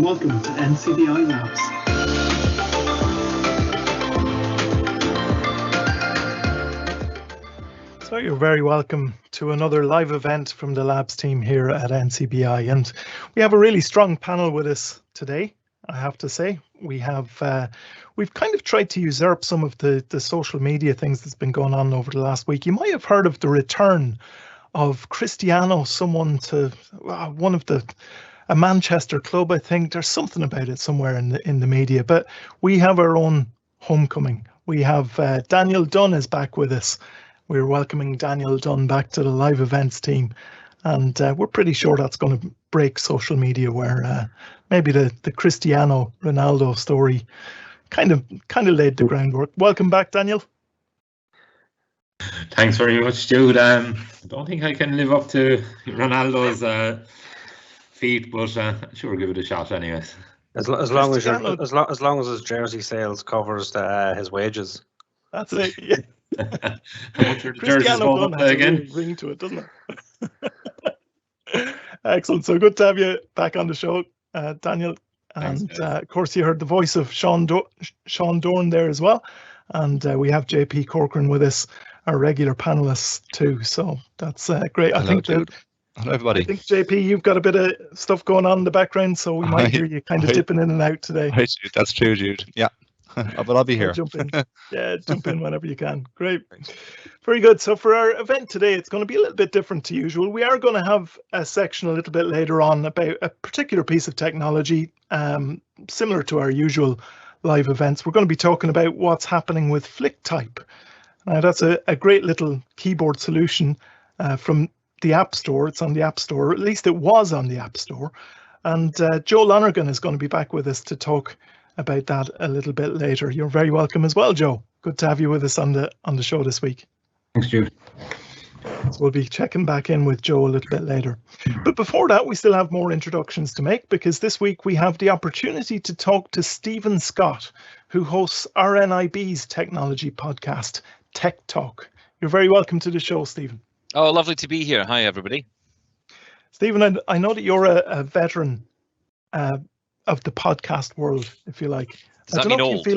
welcome to NCBI Labs. So you're very welcome to another live event from the Labs team here at NCBI, and we have a really strong panel with us today. I have to say, we've kind of tried to usurp some of the social media things that's been going on over the last week. You might have heard of the return of Cristiano, someone to one of a Manchester club. I think there's something about it somewhere in the media, but we have our own homecoming. We have Daniel Dunn is back with us. We're welcoming Daniel Dunn back to the live events team, and we're pretty sure that's going to break social media, where maybe the Cristiano Ronaldo story kind of laid the groundwork. Welcome back, Daniel. Thanks very much, Jude. I don't think I can live up to Ronaldo's feat, but sure, give it a shot anyways. As long as his jersey sales covers his wages. That's it. Yeah. How much are the jerseys going up again? Really ring to it, doesn't it? Excellent. So good to have you back on the show, Daniel. And of course, you heard the voice of Sean Dorn there as well. And we have JP Corcoran with us, our regular panelists too. So that's great. Hello, Hello, everybody. I think, JP, you've got a bit of stuff going on in the background, so we might hear you kind of dipping in and out today. Right, Jude, that's true, Jude. Yeah, but I'll be here. Jump in. Yeah, jump in whenever you can. Great. Very good. So for our event today, it's going to be a little bit different to usual. We are going to have a section a little bit later on about a particular piece of technology, similar to our usual live events. We're going to be talking about what's happening with FlickType. That's a great little keyboard solution from the App Store. It's on the App Store, or at least it was on the App Store. And Joe Lonergan is going to be back with us to talk about that a little bit later. You're very welcome as well, Joe. Good to have you with us on the show this week. Thanks, Jude. So we'll be checking back in with Joe a little bit later. But before that, we still have more introductions to make, because this week we have the opportunity to talk to Stephen Scott, who hosts RNIB's technology podcast, Tech Talk. You're very welcome to the show, Stephen. Oh, lovely to be here. Hi, everybody. Stephen, I know that you're a veteran of the podcast world, if you like. Does that mean old?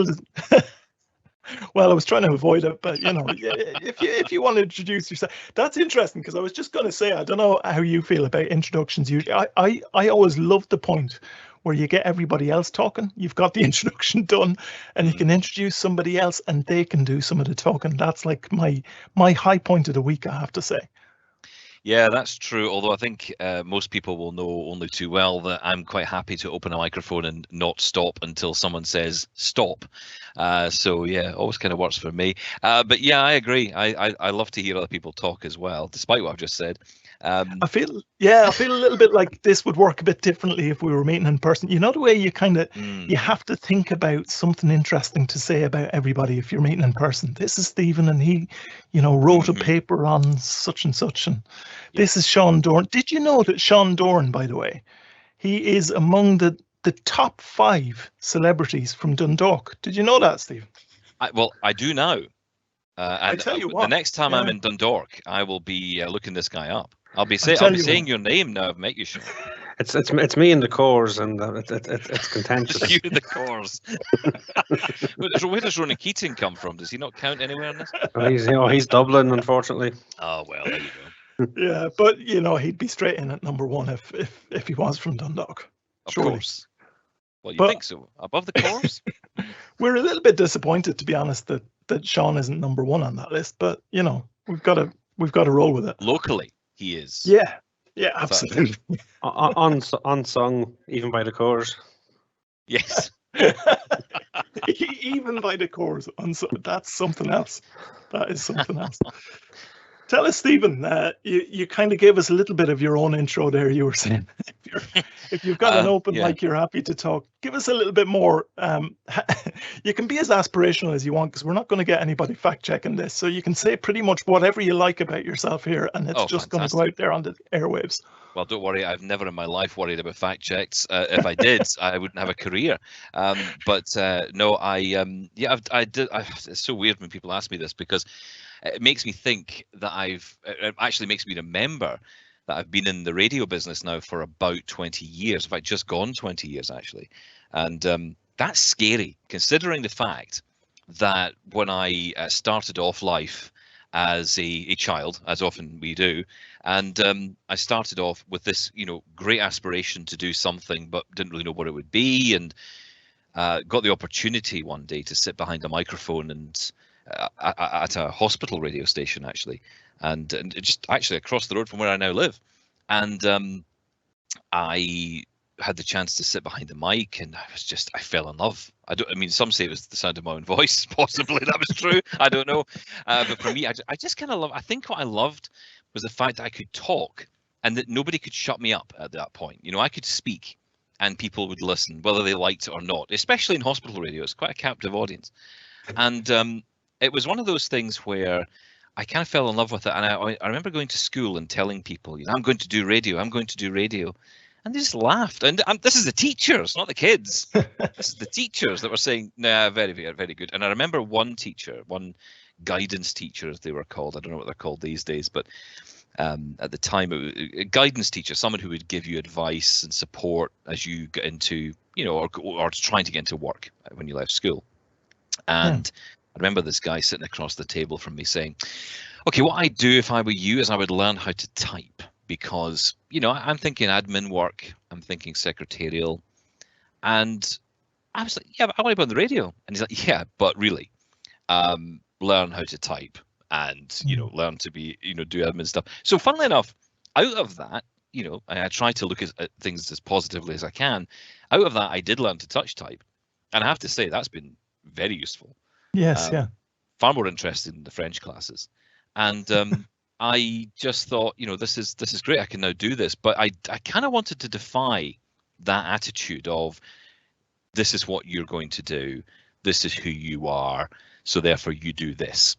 Well, I was trying to avoid it, but you know, if you want to introduce yourself, that's interesting, because I was just going to say, I don't know how you feel about introductions. I always love the point where you get everybody else talking. You've got the introduction done, and you can introduce somebody else, and they can do some of the talking. That's like my high point of the week, I have to say. Yeah, that's true. Although I think most people will know only too well that I'm quite happy to open a microphone and not stop until someone says stop. So yeah, always kind of works for me. But yeah, I agree. I love to hear other people talk as well, despite what I've just said. I feel a little bit like this would work a bit differently if we were meeting in person. You know, the way you kind of you have to think about something interesting to say about everybody if you're meeting in person. This is Stephen, and he, wrote a paper on such and such, and this is Sean Dorn. Did you know that Sean Dorn, by the way, he is among the top 5 celebrities from Dundalk? Did you know that, Stephen? Well, I do now. I tell you what, the next time I'm in Dundalk, I will be looking this guy up. I'll be saying your name now. I've met you, Sean. It's me in the cores, and it's contentious. You in the cores. Where does Ronan Keating come from? Does he not count anywhere in this? He's Dublin, unfortunately. Oh well, there you go. Yeah, but he'd be straight in at number 1 if he was from Dundalk. Of course. Well, you think so? Above the cores? We're a little bit disappointed, to be honest, that Sean isn't number 1 on that list. But we've got to roll with it. Locally, he is. Yeah, absolutely. Unsung even by the cores. Yes. Even by the cores. That's something else. That is something else. Tell us, Stephen, you kind of gave us a little bit of your own intro there. You were saying if you've got an open mic, you're happy to talk. Give us a little bit more. You can be as aspirational as you want, because we're not going to get anybody fact checking this. So you can say pretty much whatever you like about yourself here, and it's just going to go out there on the airwaves. Well, don't worry. I've never in my life worried about fact checks. If I did, I wouldn't have a career. But no, I did. It's so weird when people ask me this, because it makes me think that it actually makes me remember that I've been in the radio business now for about 20 years. In fact, just gone 20 years actually, and that's scary considering the fact that when I started off life as a child, as often we do, and I started off with this, great aspiration to do something, but didn't really know what it would be, and got the opportunity one day to sit behind a microphone and at a hospital radio station actually, and just actually across the road from where I now live, and I had the chance to sit behind the mic, and I fell in love. I mean, some say it was the sound of my own voice. Possibly that was true. I don't know. But for me, I just kind of love. I think what I loved was the fact that I could talk and that nobody could shut me up at that point. I could speak and people would listen, whether they liked it or not. Especially in hospital radio, it's quite a captive audience. And it was one of those things where I kind of fell in love with it. And I remember going to school and telling people, I'm going to do radio. I'm going to do radio. And they just laughed. And this is the teachers, not the kids. This is the teachers that were saying, nah, very, very, very good. And I remember one teacher, one guidance teacher, as they were called. I don't know what they're called these days, but at the time, it was a guidance teacher, someone who would give you advice and support as you get into, or trying to get into work when you left school. And I remember this guy sitting across the table from me saying, okay, what I'd do if I were you is I would learn how to type. Because, I'm thinking admin work, I'm thinking secretarial, and I was like, yeah, but I want to be on the radio. And he's like, yeah, but really, learn how to type and, learn to be, do admin stuff. So funnily enough, out of that, I try to look at things as positively as I can. Out of that, I did learn to touch type. And I have to say, that's been very useful. Yes, yeah. Far more interested in the French classes. And I just thought, this is great. I can now do this, but I kind of wanted to defy that attitude of this is what you're going to do. This is who you are. So therefore you do this.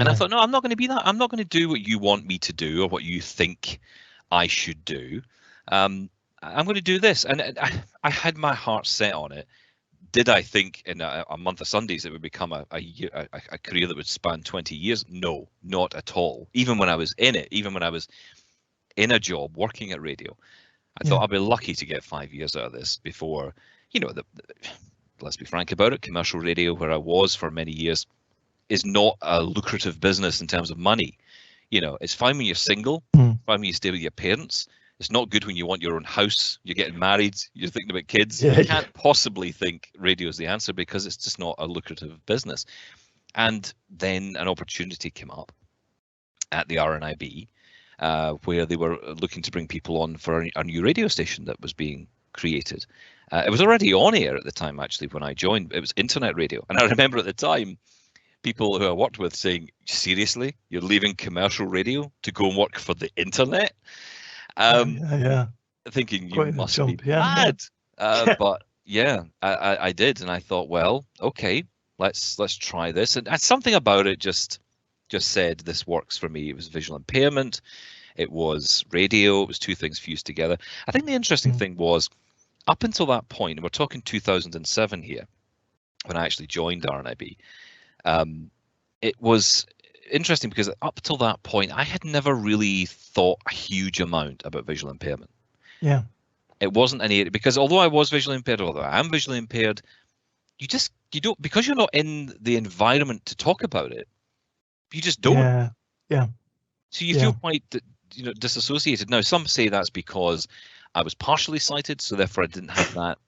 And I thought, no, I'm not going to be that. I'm not going to do what you want me to do or what you think I should do. I'm going to do this. And I had my heart set on it. Did I think in a month of Sundays it would become a career that would span 20 years? No, not at all. Even when I was in it, even when I was in a job working at radio, I thought I'd be lucky to get 5 years out of this before, let's be frank about it, commercial radio, where I was for many years, is not a lucrative business in terms of money. It's fine when you're single, fine when you stay with your parents. It's not good when you want your own house, you're getting married, you're thinking about kids. You can't possibly think radio is the answer because it's just not a lucrative business. And then an opportunity came up at the RNIB where they were looking to bring people on for a new radio station that was being created. It was already on air at the time, actually, when I joined. It was internet radio. And I remember at the time, people who I worked with saying, seriously, you're leaving commercial radio to go and work for the internet? Thinking you must be mad. But yeah, I did, and I thought, well, okay, let's try this. And something about it just said this works for me. It was visual impairment, it was radio, it was two things fused together. I think the interesting thing was, up until that point, and we're talking 2007 here, when I actually joined RNIB, it was interesting because up till that point, I had never really thought a huge amount about visual impairment. Yeah. It wasn't any, because although I was visually impaired, although I am visually impaired, you don't, because you're not in the environment to talk about it, you just don't. Yeah. So you feel quite, disassociated. Now, some say that's because I was partially sighted, so therefore I didn't have that,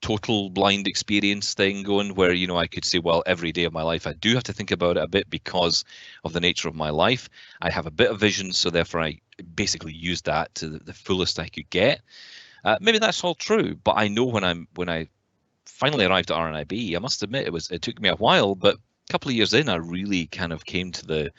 total blind experience thing going where, I could say, well, every day of my life, I do have to think about it a bit because of the nature of my life. I have a bit of vision, so therefore I basically used that to the fullest I could get. Maybe that's all true, but I know when I finally arrived at RNIB, I must admit it took me a while, but a couple of years in, I really kind of came to the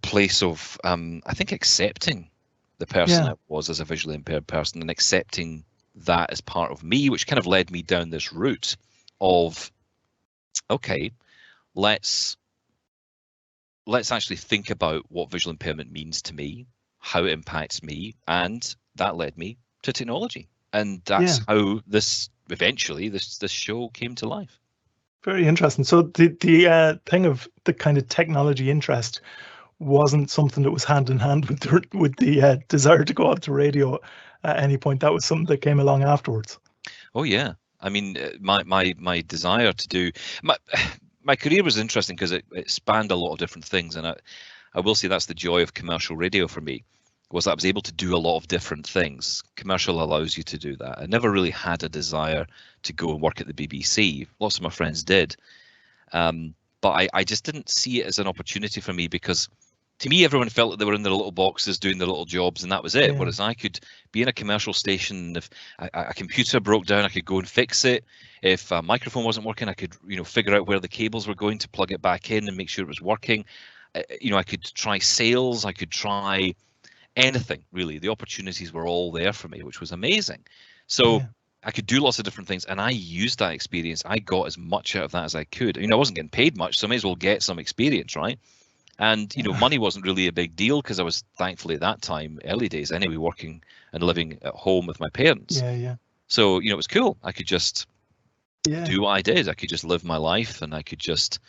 place of, I think, accepting the person I was as a visually impaired person and accepting that as part of me, which kind of led me down this route of, okay, let's actually think about what visual impairment means to me, how it impacts me, and that led me to technology. And that's how this show came to life. Very interesting. So the thing of the kind of technology interest, wasn't something that was hand in hand with the desire to go out to radio at any point. That was something that came along afterwards. Oh yeah, I mean, my desire to do my career was interesting because it spanned a lot of different things, and I will say that's the joy of commercial radio for me, was that I was able to do a lot of different things. Commercial allows you to do that. I never really had a desire to go and work at the BBC. Lots of my friends did, but I just didn't see it as an opportunity for me, because to me, everyone felt that they were in their little boxes doing their little jobs, and that was it. Yeah. Whereas I could be in a commercial station, and if a computer broke down, I could go and fix it. If a microphone wasn't working, I could, figure out where the cables were going to plug it back in and make sure it was working. I could try sales, I could try anything really. The opportunities were all there for me, which was amazing. So yeah. I could do lots of different things, and I used that experience. I got as much out of that as I could. I wasn't getting paid much, so I may as well get some experience, right? And money wasn't really a big deal, because I was, thankfully at that time, early days anyway, working and living at home with my parents. Yeah. So it was cool. I could just do what I did. I could just live my life, and I could just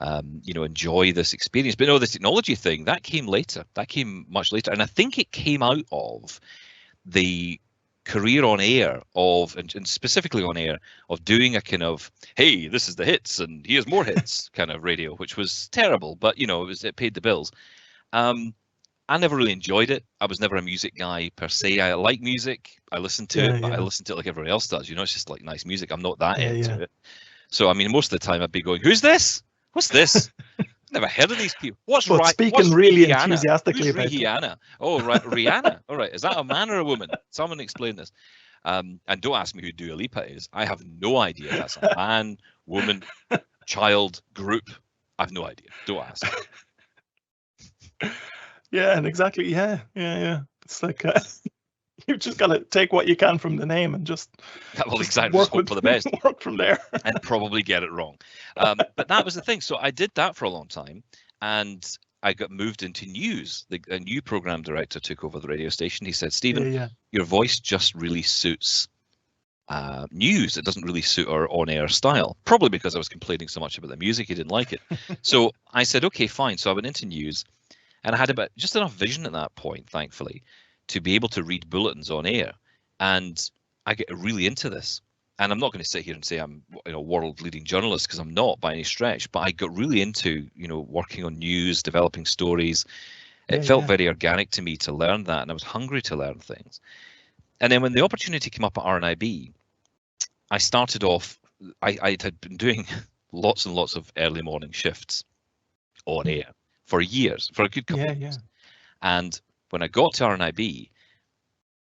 enjoy this experience. But no, the technology thing, that came later. That came much later, and I think it came out of the career on air and specifically on air, of doing a kind of, hey, this is the hits and here's more hits kind of radio, which was terrible, but it paid the bills. I never really enjoyed it. I was never a music guy per se. I like music, I listen to it, but I listen to it like everybody else does. It's just like nice music. I'm not that into it. So I mean, most of the time I'd be going, who's this? What's this? Never heard of these people. What's right? Speaking really enthusiastically Who's about Rihanna? Oh, right, Rihanna. All right, is that a man or a woman? Someone explain this. And don't ask me who Dua Lipa is. I have no idea. That's a man, woman, child, group. I have no idea. Don't ask. Yeah, and exactly. Yeah. It's like you've just got to take what you can from the name and just exactly. Just hope for the best. Work from there, and probably get it wrong. But that was the thing. So I did that for a long time, and I got moved into news. A new program director took over the radio station. He said, Stephen, your voice just really suits news. It doesn't really suit our on-air style. Probably because I was complaining so much about the music, he didn't like it. So I said, okay, fine. So I went into news, and I had just enough vision at that point, thankfully, to be able to read bulletins on air. And I get really into this. And I'm not going to sit here and say I'm a world leading journalist, because I'm not by any stretch, but I got really into, working on news, developing stories. It felt very organic to me to learn that, and I was hungry to learn things. And then when the opportunity came up at RNIB, I started off, I had been doing lots and lots of early morning shifts on air for years, for a good couple of years. And when I got to RNIB,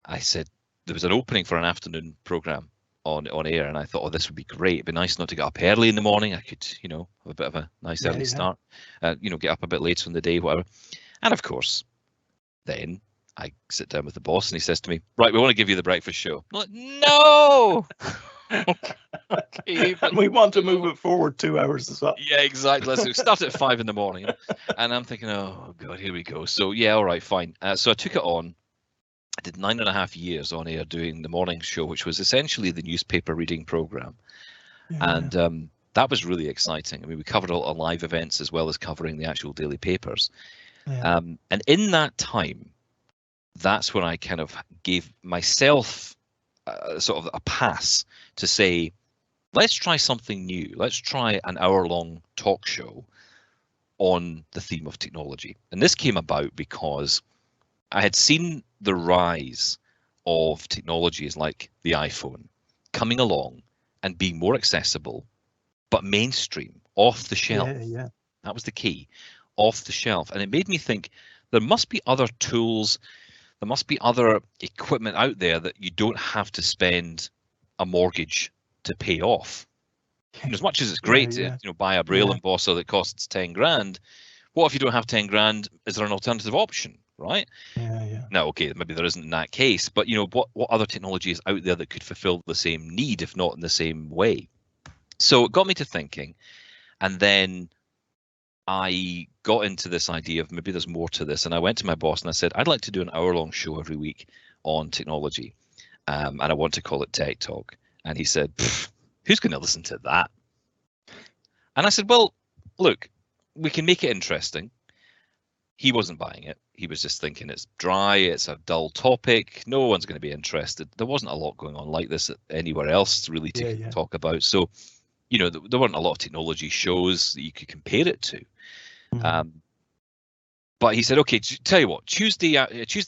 I said there was an opening for an afternoon program on air, and I thought, oh, this would be great. It'd be nice not to get up early in the morning. I could, have a bit of a nice early start, get up a bit later in the day, whatever. And of course, then I sit down with the boss, and he says to me, right, we want to give you the breakfast show. I'm like, no. Okay, but we want to move it forward 2 hours as well. Yeah, exactly. Let's start at 5 in the morning. And I'm thinking, oh God, here we go. So yeah, all right, fine. So I took it on. I did 9.5 years on air doing the morning show, which was essentially the newspaper reading program. And that was really exciting. I mean, we covered a lot of live events as well as covering the actual daily papers. And in that time, that's when I kind of gave myself sort of a pass to say, let's try something new. Let's try an hour-long talk show on the theme of technology. And this came about because I had seen the rise of technologies like the iPhone coming along and being more accessible, but mainstream, off the shelf. That was the key, off the shelf. And it made me think there must be other tools, there must be other equipment out there that you don't have to spend a mortgage to pay off. And as much as it's great to buy a Braille embosser that costs 10 grand, what if you don't have 10 grand? Is there an alternative option, right? Now, okay, maybe there isn't in that case, but what other technology is out there that could fulfill the same need, if not in the same way? So it got me to thinking, and then I got into this idea of maybe there's more to this, and I went to my boss and I said, I'd like to do an hour-long show every week on technology, and I want to call it Tech Talk. And he said, who's going to listen to that? And I said, well, look, we can make it interesting. he wasn't buying it. He was just thinking it's dry, it's a dull topic, no one's going to be interested. There wasn't a lot going on like this anywhere else really to talk about. So, you know, there weren't a lot of technology shows that you could compare it to. But he said, okay, tell you what, Tuesday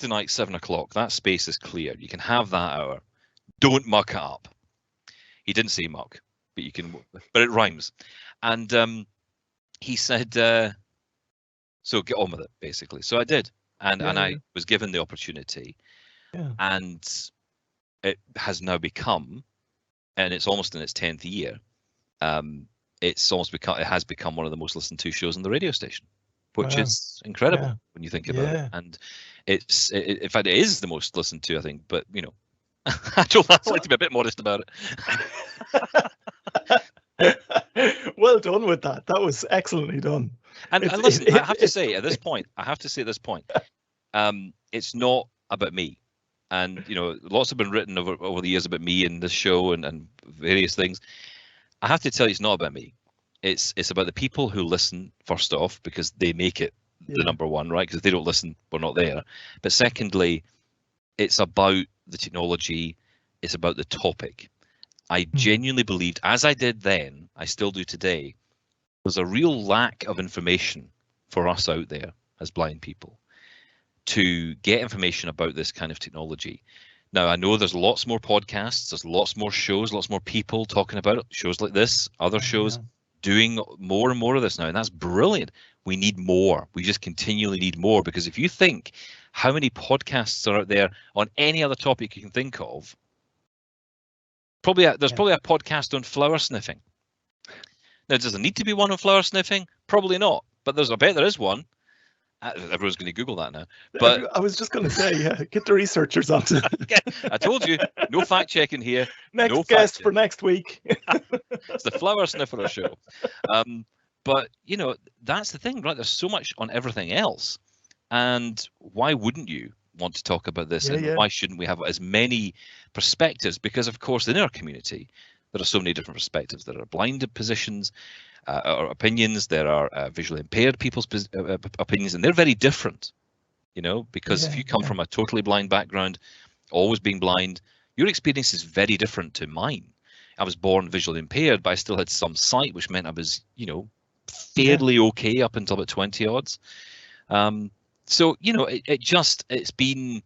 night, 7 o'clock, that space is clear. You can have that hour. Don't muck it up. He didn't say muck, but you can, but it rhymes. And he said, so get on with it, basically. So I did. And I was given the opportunity. And it has now become, and it's almost in its 10th year, it has become one of the most listened to shows on the radio station, which is incredible when you think about it. And in fact, it is the most listened to, I think, but you know, I like to be a bit modest about it. Well done with that. That was excellently done. And listen, I have to say at this point, it's not about me. And you know, lots have been written over the years about me and this show and various things. I have to tell you, it's not about me. It's about the people who listen, first off, because they make it the number one, right? Because if they don't listen, we're not there. But secondly, it's about the technology. It's about the topic. I genuinely believed, as I did then, I still do today, there's a real lack of information for us out there as blind people to get information about this kind of technology. Now, I know there's lots more podcasts, there's lots more shows, lots more people talking about it, shows like this, other shows doing more and more of this now, and that's brilliant. We need more. We just continually need more, because if you think how many podcasts are out there on any other topic you can think of, there's probably a podcast on flower sniffing. Now, does there need to be one on flower sniffing? Probably not, but I bet there is one. Everyone's going to Google that now. But I was just going to say, get the researchers on it. I told you, no fact checking here. Next guest for next week. It's the flower sniffer show. But you know, that's the thing, right? There's so much on everything else, and why wouldn't you want to talk about this? And why shouldn't we have as many perspectives? Because of course, in our community, there are so many different perspectives. There are blind positions. Or opinions, there are visually impaired people's opinions, and they're very different, you know, because if you come from a totally blind background, always being blind, your experience is very different to mine. I was born visually impaired, but I still had some sight, which meant I was, you know, fairly okay up until about 20 odds. So, you know, it's been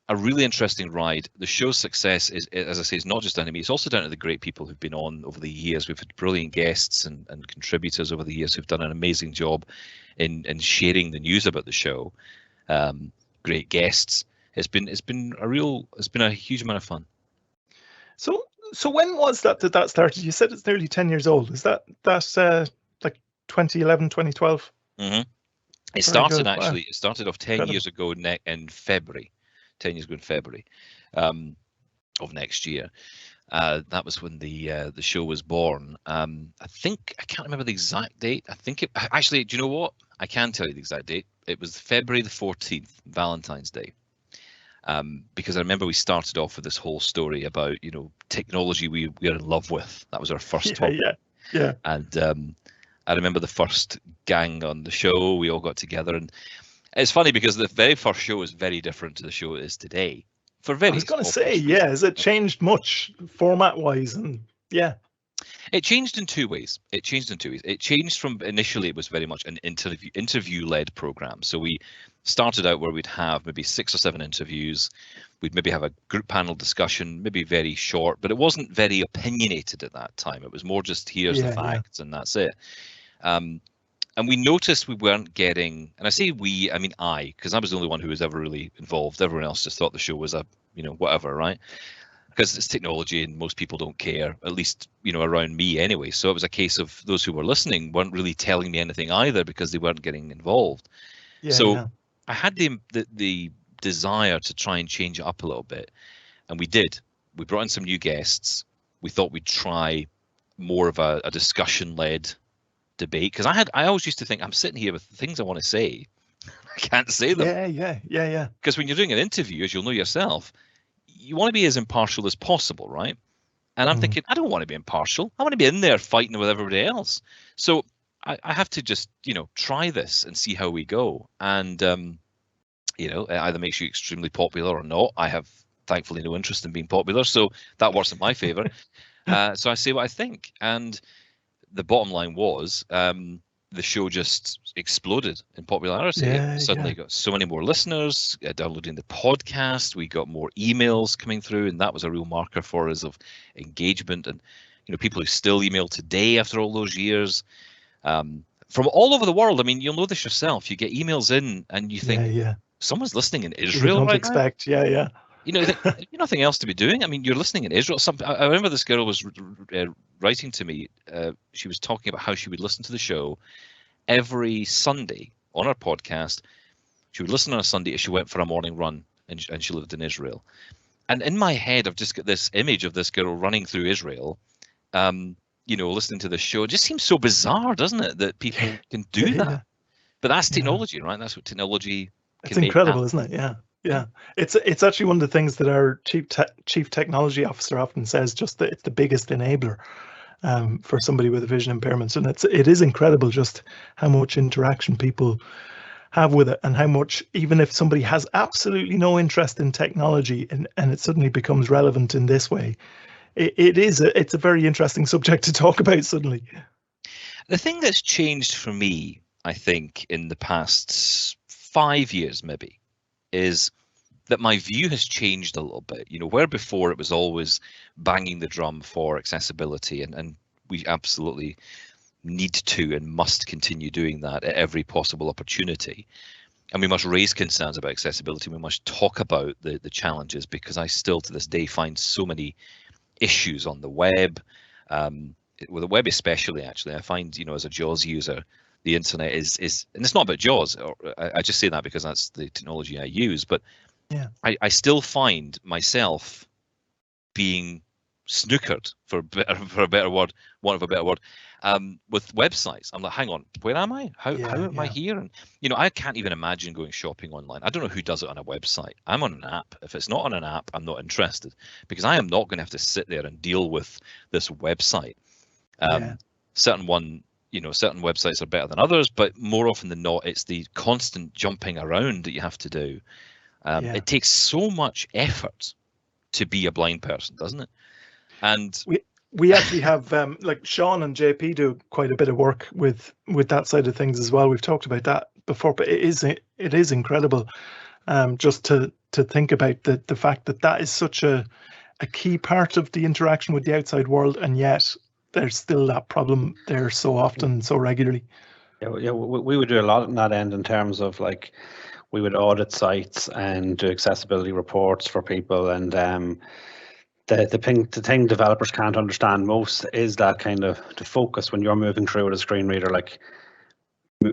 a really interesting ride. The show's success is, as I say, it's not just down to me. It's also down to the great people who've been on over the years. We've had brilliant guests and contributors over the years who've done an amazing job in sharing the news about the show. Great guests. It's been a huge amount of fun. So when was that that started? You said it's nearly 10 years old. Is that like 2011, 2012? Mm-hmm. It started actually. Wow. It started off 10 years ago in February. 10 years ago in February of next year. That was when the show was born. I can't remember the exact date. I think actually, do you know what? I can tell you the exact date. It was February the 14th, Valentine's Day. Because I remember we started off with this whole story about, you know, technology we are in love with. That was our first topic. Yeah. And I remember the first gang on the show, we all got together, and it's funny because the very first show is very different to the show it is today. I was going to say, has it changed much format-wise? And it changed in two ways. It changed from initially it was very much an interview-led program. So we started out where we'd have maybe 6 or 7 interviews. We'd maybe have a group panel discussion, maybe very short, but it wasn't very opinionated at that time. It was more just here's the facts and that's it. And we noticed we weren't getting, and I say we, I mean I, because I was the only one who was ever really involved. Everyone else just thought the show was whatever, right? Because it's technology and most people don't care, at least, you know, around me anyway. So it was a case of those who were listening weren't really telling me anything either because they weren't getting involved. I had the desire to try and change it up a little bit. And we did. We brought in some new guests. We thought we'd try more of a discussion-led debate, because I always used to think I'm sitting here with things I want to say, I can't say them. Yeah. Because when you're doing an interview, as you'll know yourself, you want to be as impartial as possible, right? And I'm thinking, I don't want to be impartial. I want to be in there fighting with everybody else. So I have to just, try this and see how we go. And, it either makes you extremely popular or not. I have thankfully no interest in being popular, so that works in my favor. So I say what I think. And the bottom line was, the show just exploded in popularity. Suddenly got so many more listeners downloading the podcast. We got more emails coming through, and that was a real marker for us of engagement. And people who still email today after all those years, from all over the world. I mean, you'll know this yourself. You get emails in, and you think, someone's listening in Israel. You don't right expect, now? Nothing else to be doing. I mean, you're listening in Israel. I remember this girl was writing to me. She was talking about how she would listen to the show every Sunday on our podcast. She would listen on a Sunday as she went for a morning run, and she lived in Israel. And in my head, I've just got this image of this girl running through Israel, listening to the show. It just seems so bizarre, doesn't it, that people can do that? But that's technology, right? That's what technology can It's incredible, isn't it? Yeah. It's actually one of the things that our chief technology officer often says, just that it's the biggest enabler for somebody with a vision impairment. And it is incredible just how much interaction people have with it, and how much, even if somebody has absolutely no interest in technology and it suddenly becomes relevant in this way, it's a very interesting subject to talk about suddenly. The thing that's changed for me, I think, in the past 5 years maybe, is that my view has changed a little bit. Where before it was always banging the drum for accessibility, and we absolutely need to and must continue doing that at every possible opportunity. And we must raise concerns about accessibility. We must talk about the challenges, because I still to this day find so many issues on the web, with the web especially. Actually, I find, as a JAWS user, the internet is, and it's not about JAWS. I just say that because that's the technology I use. But I still find myself being snookered, for a better word, want of a better word, with websites. I'm like, hang on, where am I? How am I here? And I can't even imagine going shopping online. I don't know who does it on a website. I'm on an app. If it's not on an app, I'm not interested, because I am not going to have to sit there and deal with this website. Certain websites are better than others, but more often than not, it's the constant jumping around that you have to do. It takes so much effort to be a blind person, doesn't it? And we actually have like Sean and JP do quite a bit of work with that side of things as well. We've talked about that before, but it is incredible just to think about the fact that is such a key part of the interaction with the outside world, and yet there's still that problem there so often, so regularly. Yeah, we would do a lot on that end, in terms of, like, we would audit sites and do accessibility reports for people, and the thing developers can't understand most is that kind of the focus when you're moving through with a screen reader, like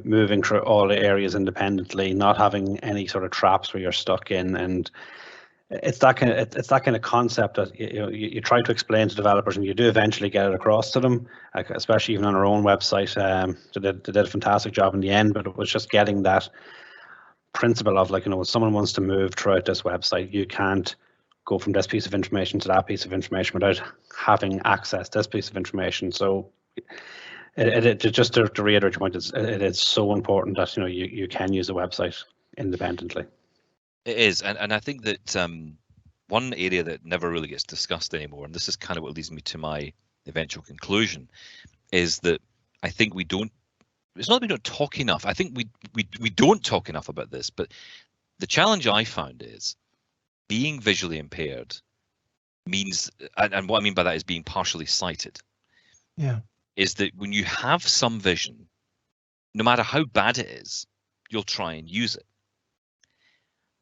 moving through all the areas independently, not having any sort of traps where you're stuck in. And it's that kind of concept that you try to explain to developers, and you do eventually get it across to them, especially even on our own website. They did a fantastic job in the end, but it was just getting that principle of, like, when someone wants to move throughout this website, you can't go from this piece of information to that piece of information without having access to this piece of information. So just to reiterate your point, it is so important that you can use a website independently. It is, and I think that one area that never really gets discussed anymore, and this is kind of what leads me to my eventual conclusion, is that I think we don't. It's not that we don't talk enough. I think we don't talk enough about this. But the challenge I found is being visually impaired means, and what I mean by that is being partially sighted. Yeah. Is that when you have some vision, no matter how bad it is, you'll try and use it.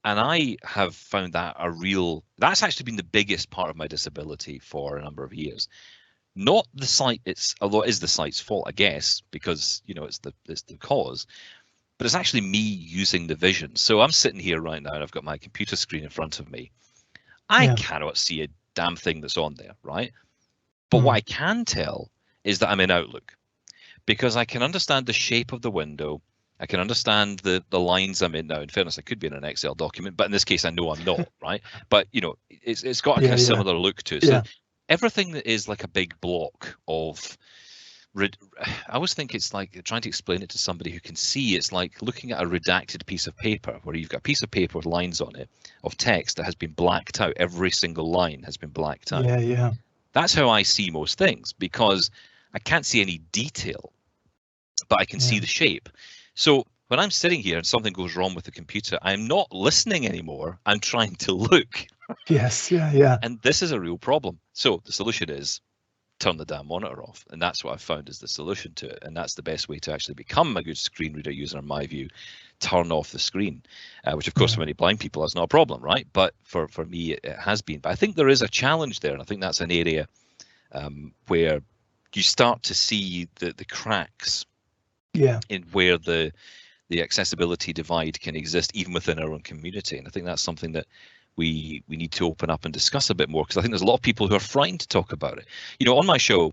And I have found that that's actually been the biggest part of my disability for a number of years. Not the sight, although it is the sight's fault, I guess, because it's the cause, but it's actually me using the vision. So I'm sitting here right now and I've got my computer screen in front of me. I cannot see a damn thing that's on there, right? But what I can tell is that I'm in Outlook, because I can understand the shape of the window. I can understand the lines I'm in now. In fairness, I could be in an Excel document, but in this case, I know I'm not, right? But it's got a kind of similar look to it. So everything that is like a big block of I always think it's like trying to explain it to somebody who can see. It's like looking at a redacted piece of paper where you've got a piece of paper with lines on it of text that has been blacked out. Every single line has been blacked out. Yeah, yeah. That's how I see most things, because I can't see any detail, but I can see the shape. So when I'm sitting here and something goes wrong with the computer, I'm not listening anymore. I'm trying to look. Yes, yeah, yeah. And this is a real problem. So the solution is turn the damn monitor off. And that's what I've found is the solution to it. And that's the best way to actually become a good screen reader user, in my view. Turn off the screen, which of course for many blind people is not a problem, right? But for me, it has been. But I think there is a challenge there. And I think that's an area where you start to see the cracks in where the accessibility divide can exist even within our own community. And I think that's something that we need to open up and discuss a bit more, because I think there's a lot of people who are frightened to talk about it. You know, on my show,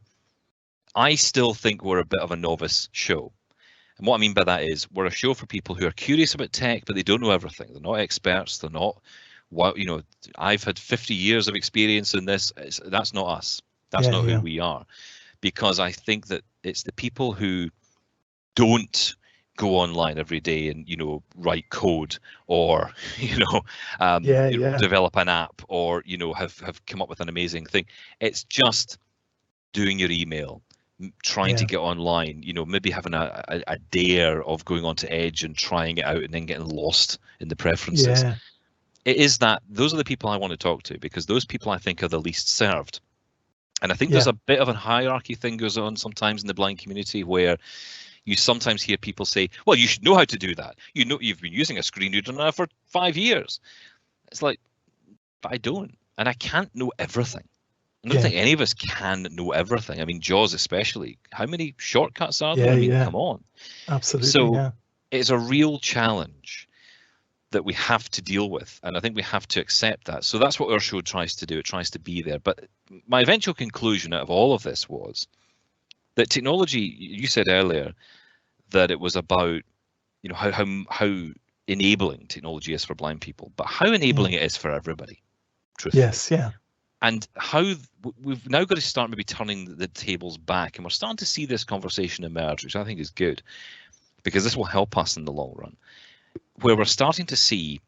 I still think we're a bit of a novice show. And what I mean by that is we're a show for people who are curious about tech, but they don't know everything. They're not experts. They're not, you know, I've had 50 years of experience in this. That's not us. That's not who we are. Because I think that it's the people who don't go online every day and, you know, write code or, you know, develop an app or, you know, have come up with an amazing thing. It's just doing your email, trying to get online, you know, maybe having a dare of going onto Edge and trying it out and then getting lost in the preferences. Yeah. It is that those are the people I want to talk to, because those people I think are the least served. And I think there's a bit of a hierarchy thing goes on sometimes in the blind community where you sometimes hear people say, well, you should know how to do that. You know, you've been using a screen reader now for 5 years. It's like, but I don't. And I can't know everything. I don't think any of us can know everything. I mean, JAWS especially. How many shortcuts are there? I mean, come on. Absolutely. So it's a real challenge that we have to deal with. And I think we have to accept that. So that's what our show tries to do. It tries to be there. But my eventual conclusion out of all of this was that technology, you said earlier that it was about, you know, how enabling technology is for blind people, but how enabling it is for everybody. Truthfully. Yes, yeah. And how we've now got to start maybe turning the tables back, and we're starting to see this conversation emerge, which I think is good, because this will help us in the long run, where we're starting to see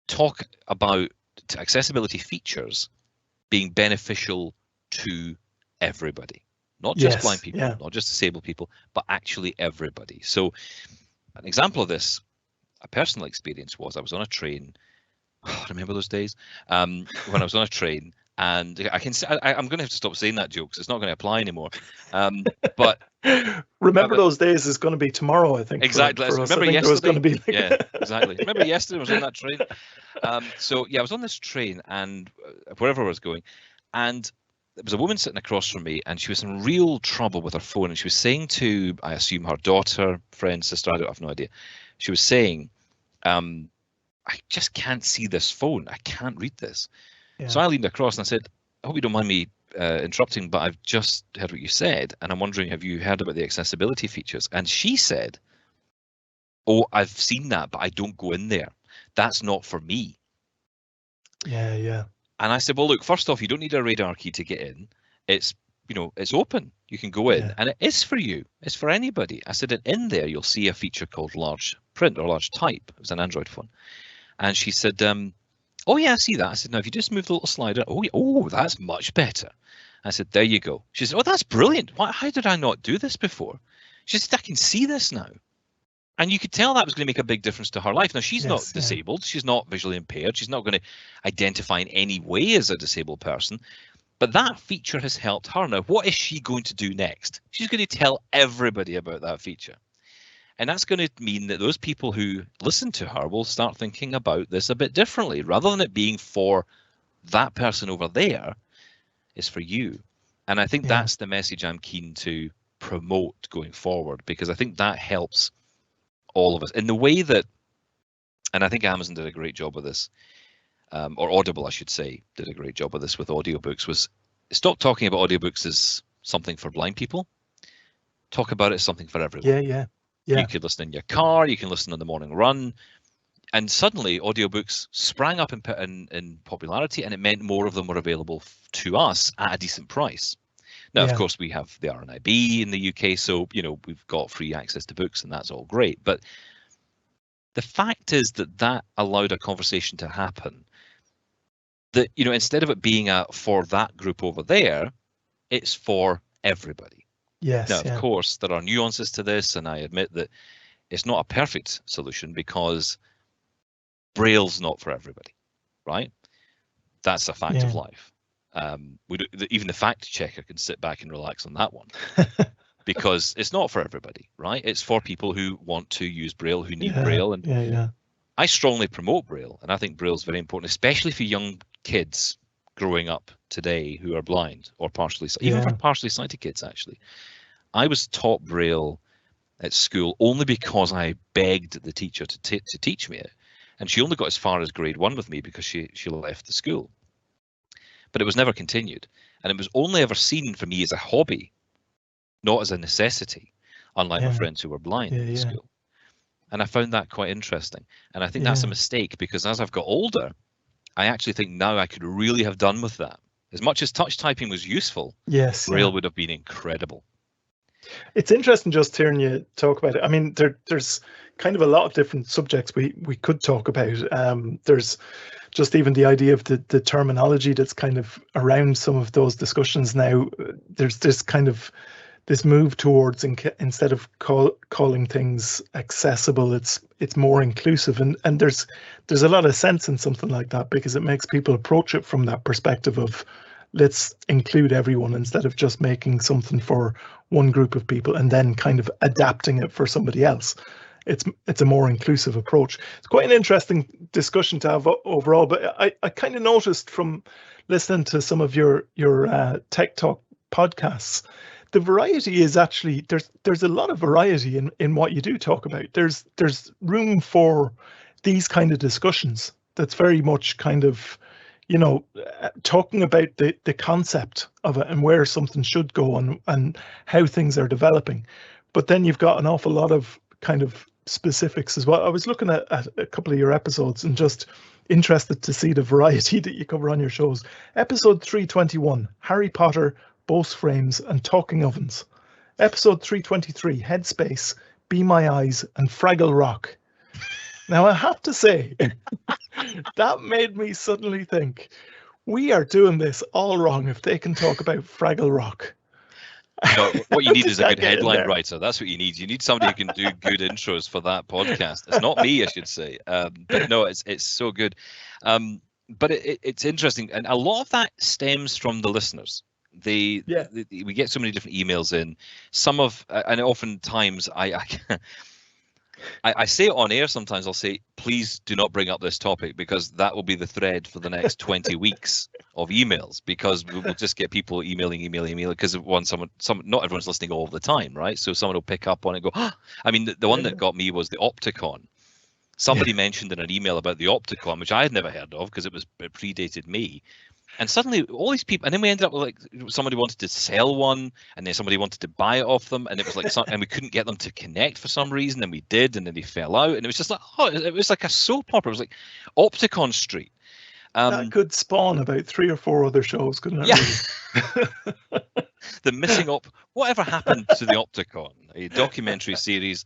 talk about accessibility features being beneficial to everybody. Not just blind people, not just disabled people, but actually everybody. So an example of this, a personal experience was I was on a train. I remember those days when I was on a train, and I can say I'm going to have to stop saying that joke because it's not going to apply anymore. But remember those days is going to be tomorrow, I think. Exactly. For us. Remember yesterday. Was going to be like yeah, exactly. Remember yesterday I was on that train. So yeah, I was on this train and wherever I was going, and there was a woman sitting across from me, and she was in real trouble with her phone, and she was saying to, I assume her daughter, friend, sister, I have no idea. She was saying, I just can't see this phone. I can't read this. Yeah. So I leaned across and I said, I hope you don't mind me interrupting, but I've just heard what you said, and I'm wondering, have you heard about the accessibility features? And she said, oh, I've seen that, but I don't go in there. That's not for me. Yeah, yeah. And I said, well, look, first off, you don't need a radar key to get in. It's, you know, it's open. You can go in, and it is for you. It's for anybody. I said, and in there, you'll see a feature called large print or large type. It was an Android phone. And she said, oh, yeah, I see that. I said, now, if you just move the little slider, oh, that's much better. I said, there you go. She said, oh, that's brilliant. How did I not do this before? She said, I can see this now. And you could tell that was going to make a big difference to her life. Now, she's not disabled. She's not visually impaired. She's not going to identify in any way as a disabled person. But that feature has helped her. Now, what is she going to do next? She's going to tell everybody about that feature. And that's going to mean that those people who listen to her will start thinking about this a bit differently. Rather than it being for that person over there, it's for you. And I think that's the message I'm keen to promote going forward, because I think that helps all of us in the way that, and I think Amazon did a great job of this, or Audible, I should say, did a great job of this with audiobooks, was stop talking about audiobooks as something for blind people. Talk about it as something for everyone. Yeah. You could listen in your car, you can listen on the morning run, and suddenly audiobooks sprang up in popularity, and it meant more of them were available to us at a decent price. Now, of Yeah. course, we have the RNIB in the UK, so we've got free access to books, and that's all great. But the fact is that allowed a conversation to happen. That instead of it being for that group over there, it's for everybody. Yes. Now, of course, there are nuances to this, and I admit that it's not a perfect solution because Braille's not for everybody, right? That's a fact of life. Even the fact checker can sit back and relax on that one because it's not for everybody, right? It's for people who want to use Braille, who need Braille. And I strongly promote Braille, and I think Braille is very important, especially for young kids growing up today who are blind or partially sighted, even for partially sighted kids, actually. I was taught Braille at school only because I begged the teacher to teach me it. And she only got as far as grade 1 with me because she left the school. But it was never continued. And it was only ever seen for me as a hobby, not as a necessity, unlike my friends who were blind in school. And I found that quite interesting. And I think that's a mistake because as I've got older, I actually think now I could really have done with that. As much as touch typing was useful, Braille would have been incredible. It's interesting just hearing you talk about it. I mean, there's kind of a lot of different subjects we could talk about. There's just even the idea of the terminology that's kind of around some of those discussions now. There's this kind of this move towards instead of calling things accessible, it's more inclusive, and there's a lot of sense in something like that because it makes people approach it from that perspective of let's include everyone instead of just making something for one group of people and then kind of adapting it for somebody else. It's a more inclusive approach. It's quite an interesting discussion to have overall, but I kind of noticed from listening to some of your Tech Talk podcasts, the variety is actually there's a lot of variety in what you do talk about. There's room for these kind of discussions. That's very much kind of talking about the concept of it and where something should go and how things are developing. But then you've got an awful lot of kind of specifics as well. I was looking at a couple of your episodes and just interested to see the variety that you cover on your shows. Episode 321, Harry Potter, Bose Frames and Talking Ovens. Episode 323, Headspace, Be My Eyes and Fraggle Rock. Now I have to say, that made me suddenly think, we are doing this all wrong if they can talk about Fraggle Rock. No, what you need is a good headline writer. That's what you need. You need somebody who can do good intros for that podcast. It's not me, I should say. But no, it's so good. But it's interesting, and a lot of that stems from the listeners. We get so many different emails in. Some of, and oftentimes I say it on air sometimes. I'll say, please do not bring up this topic because that will be the thread for the next 20 weeks of emails because we will just get people emailing because not everyone's listening all the time, right? So someone will pick up on it and go, oh. I mean, the one that got me was the Opticon. Somebody mentioned in an email about the Opticon, which I had never heard of because it predated me. And suddenly all these people, and then we ended up with like somebody wanted to sell one and then somebody wanted to buy it off them. And it was like, and we couldn't get them to connect for some reason. And we did, and then they fell out. And it was just like, it was like a soap opera. It was like Opticon Street. That could spawn about 3 or 4 other shows, couldn't it? Yeah. Really? The missing whatever happened to the Opticon, a documentary series.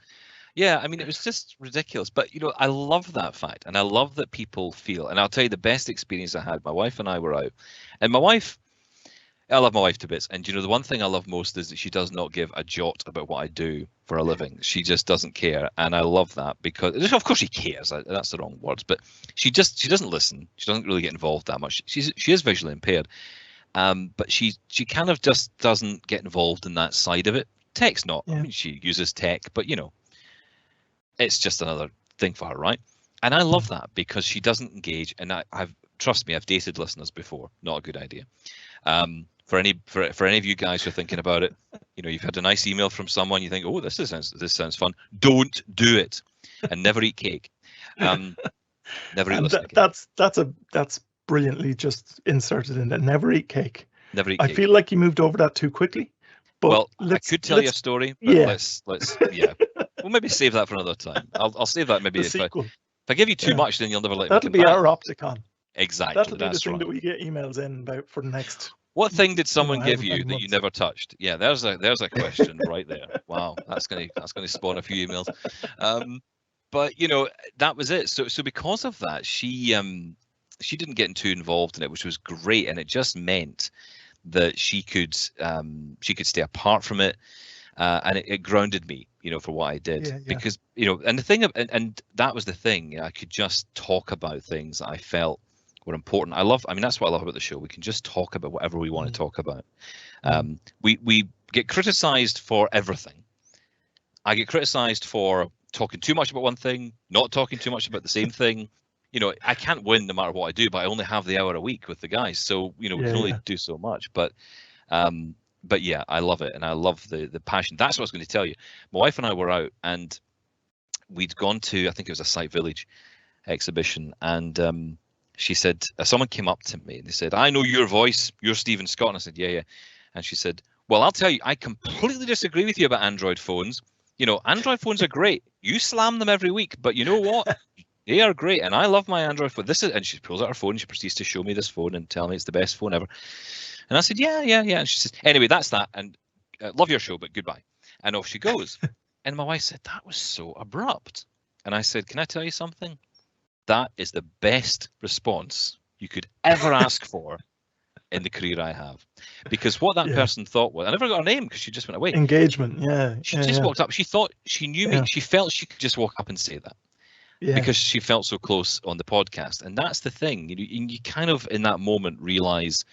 Yeah, I mean, it was just ridiculous. But, I love that fact. And I love that people feel, and I'll tell you the best experience I had. My wife and I were out. And I love my wife to bits. And, the one thing I love most is that she does not give a jot about what I do for a living. She just doesn't care. And I love that because, of course, she cares. That's the wrong words. But she doesn't listen. She doesn't really get involved that much. She is visually impaired. But she kind of just doesn't get involved in that side of it. Tech's not. Yeah. I mean, she uses tech, but, it's just another thing for her, right? And I love that because she doesn't engage. And trust me, I've dated listeners before. Not a good idea. For any of you guys who are thinking about it, you've had a nice email from someone. You think, oh, this sounds fun. Don't do it, and never eat cake. Never eat listening cake. That's brilliantly just inserted in there. Never eat cake. Never eat cake. I feel like you moved over that too quickly. But I could tell you a story, but let's we'll maybe save that for another time. I'll save that maybe if I give you too much, then you'll never let me. That'll be our Opticon. Exactly. That'll be the thing that we get emails in about for the next What thing did someone I give haven't you had that you months. never touched? Yeah, there's a question right there. Wow, that's gonna spawn a few emails. But you know, that was it. So because of that, she didn't get too involved in it, which was great, and it just meant that she could stay apart from it, and it grounded me, you know, for what I did. Yeah. Because, you know, and the thing and that was the thing. I could just talk about things that I felt were important. I mean, that's what I love about the show. We can just talk about whatever we want to talk about. We get criticized for everything. I get criticized for talking too much about one thing, not talking too much about the same thing. You know, I can't win no matter what I do, but I only have the hour a week with the guys, so you know, we can only do so much. But yeah, I love it, and I love the passion. That's what I was going to tell you. My wife and I were out, and we'd gone to, I think it was a Site Village exhibition, and she said, someone came up to me and they said, "I know your voice. You're Stephen Scott." And I said, "Yeah." And she said, "Well, I'll tell you, I completely disagree with you about Android phones. You know, Android phones are great. You slam them every week, but you know what? They are great, and I love my Android phone. This is," and she pulls out her phone and she proceeds to show me this phone and tell me it's the best phone ever. And I said, yeah. And she says, "Anyway, that's that, and love your show, but goodbye." And off she goes. And my wife said, "That was so abrupt." And I said, "Can I tell you something? That is the best response you could ever ask for in the career I have." Because what that person thought was, I never got her name because she just went away. Engagement, yeah. She just walked up. She thought she knew me. She felt she could just walk up and say that. Yeah. Because she felt so close on the podcast. And that's the thing. You kind of, in that moment, realize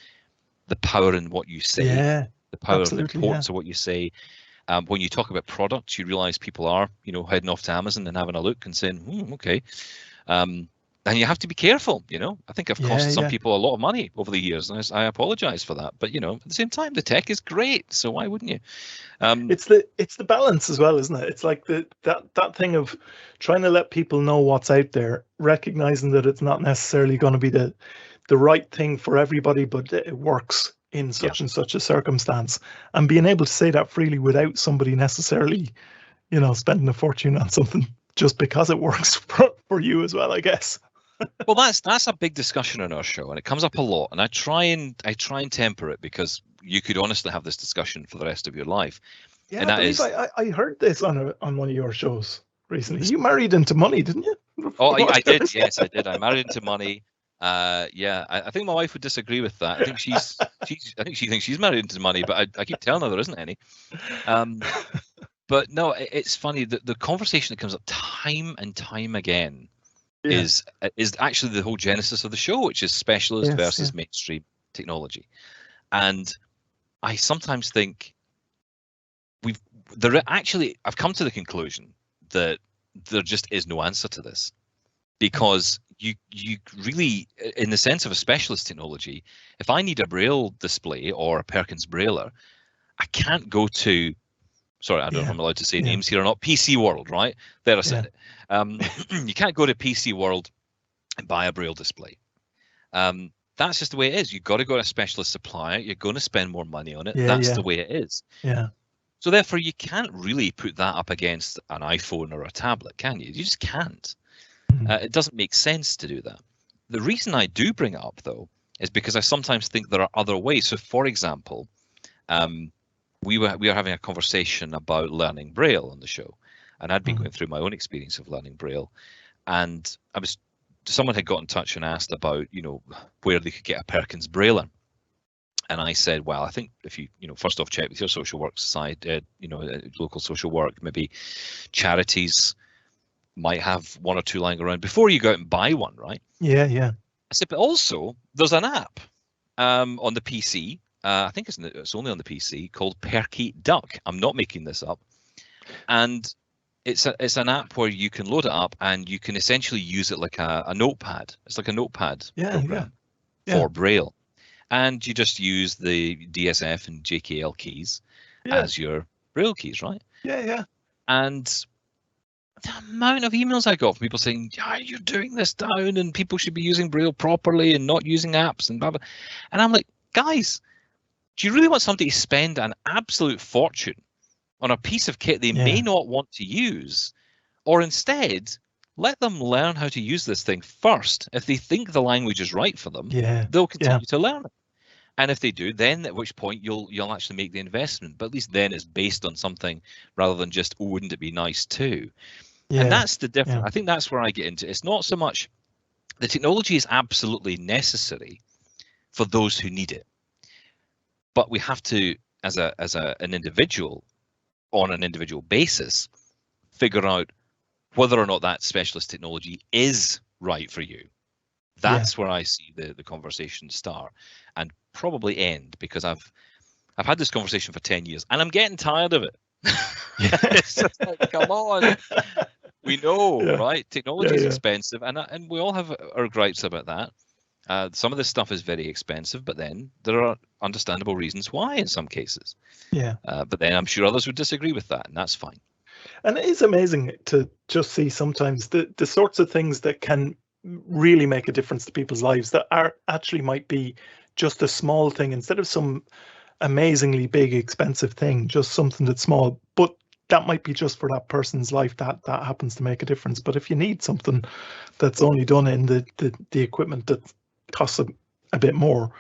the power in what you say, the power of the importance of what you say. When you talk about products, you realize people are, you know, heading off to Amazon and having a look and saying, okay. And you have to be careful, you know. I think I've cost some people a lot of money over the years, and I apologize for that. But, you know, at the same time, the tech is great, so why wouldn't you? It's the balance as well, isn't it? It's like that thing of trying to let people know what's out there, recognizing that it's not necessarily going to be the right thing for everybody, but it works in such and such a circumstance, and being able to say that freely without somebody necessarily, you know, spending a fortune on something just because it works for you as well, I guess. Well, that's a big discussion on our show, and it comes up a lot. And I try and temper it, because you could honestly have this discussion for the rest of your life. Yeah, and that I heard this on one of your shows recently. You married into money, didn't you? Oh, I did. Yes, I did. I married into money. I think my wife would disagree with that. I think she thinks she's married into money, but I keep telling her there isn't any. But no, it's funny that the conversation that comes up time and time again is actually the whole genesis of the show, which is specialist versus mainstream technology. And I sometimes think I've come to the conclusion that there just is no answer to this, because you really, in the sense of a specialist technology, if I need a Braille display or a Perkins Brailler, I can't go to, sorry, I don't know if I'm allowed to say names here or not, PC World, right? There, I said it. You can't go to PC World and buy a Braille display. That's just the way it is. You've got to go to a specialist supplier. You're going to spend more money on it. That's the way it is. Yeah. So therefore, you can't really put that up against an iPhone or a tablet, can you? You just can't. It doesn't make sense to do that. The reason I do bring it up, though, is because I sometimes think there are other ways. So, for example, we were having a conversation about learning Braille on the show, and I'd been going through my own experience of learning Braille, and someone had got in touch and asked about, you know, where they could get a Perkins Brailler. And I said, well, I think if you first off, check with your social work side, local social work, maybe charities might have one or two lying around before you go out and buy one, right? Yeah. I said, but also there's an app on the PC. I think it's only on the PC, called Perky Duck. I'm not making this up. And it's an app where you can load it up and you can essentially use it like a notepad. It's like a notepad program for Braille. And you just use the DSF and JKL keys as your Braille keys, right? Yeah. And the amount of emails I got from people saying, "Yeah, you're doing this down, and people should be using Braille properly and not using apps and blah blah." And I'm like, guys, do you really want somebody to spend an absolute fortune on a piece of kit they may not want to use, or instead let them learn how to use this thing first? If they think the language is right for them, they'll continue to learn it. And if they do, then at which point you'll actually make the investment. But at least then it's based on something rather than just, oh, wouldn't it be nice too? Yeah. And that's the difference. Yeah. I think that's where I get into. It's not so much the technology is absolutely necessary for those who need it, but we have to, as an individual, on an individual basis, figure out whether or not that specialist technology is right for you. That's where I see the conversation start and probably end, because I've had this conversation for 10 years and I'm getting tired of it. It's just like, come on. We know, right? Technology is expensive, and we all have our gripes about that. Some of this stuff is very expensive, but then there are understandable reasons why in some cases. Yeah. But then I'm sure others would disagree with that, and that's fine. And it is amazing to just see sometimes the sorts of things that can really make a difference to people's lives that are actually might be just a small thing instead of some amazingly big expensive thing, just something that's small, but that might be just for that person's life that happens to make a difference. But if you need something that's only done in the equipment that costs a bit more,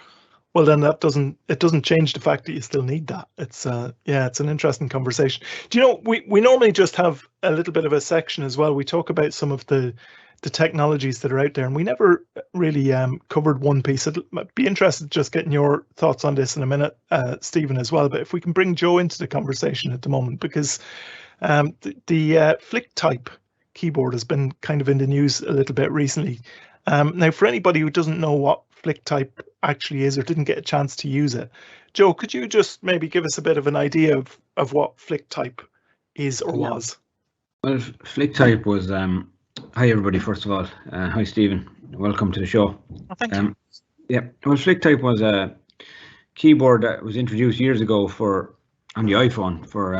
well, then it doesn't change the fact that you still need that. It's it's an interesting conversation. Do you know, we normally just have a little bit of a section as well. We talk about some of the technologies that are out there, and we never really covered one piece. I'd be interested just getting your thoughts on this in a minute, Stephen, as well. But if we can bring Joe into the conversation at the moment, because the FlickType keyboard has been kind of in the news a little bit recently. Now, for anybody who doesn't know what FlickType actually is or didn't get a chance to use it, Joe, could you just maybe give us a bit of an idea of what FlickType is or was? Well, FlickType was hi everybody, first of all. Hi Stephen, welcome to the show. Oh, thank you. Yeah, well, FlickType was a keyboard that was introduced years ago on the iPhone for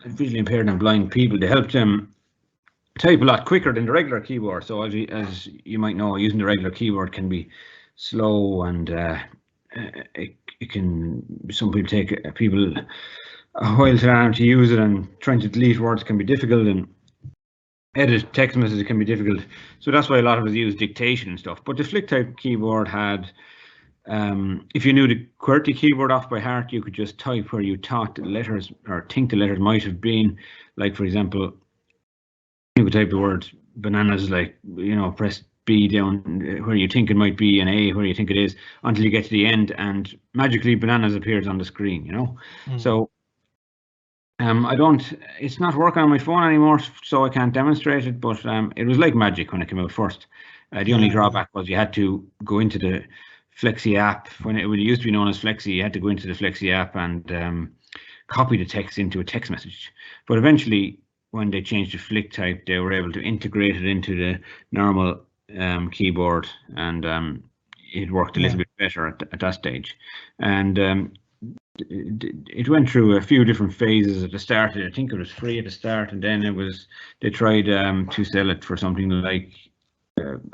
visually impaired and blind people. They helped them type a lot quicker than the regular keyboard. So as you might know, using the regular keyboard can be slow, and it can, some people take people a while to learn to use it, and trying to delete words can be difficult, and edit text messages can be difficult. So that's why a lot of us use dictation and stuff. But the FlickType keyboard had, if you knew the QWERTY keyboard off by heart, you could just type where you thought the letters or think the letters might have been. Like, for example, you could type the word bananas, like, you know, press B down where you think it might be, and A where you think it is, until you get to the end, and magically bananas appears on the screen, you know. So it's not working on my phone anymore, so I can't demonstrate it, but it was like magic when it came out first. The only drawback was you had to go into the Flexi app. When it used to be known as Flexi, you had to go into the Flexi app and copy the text into a text message. But eventually, when they changed to FlickType, they were able to integrate it into the normal keyboard, and it worked a little bit better at that stage. And it went through a few different phases at the start. I think it was free at the start, and then they tried to sell it for something like,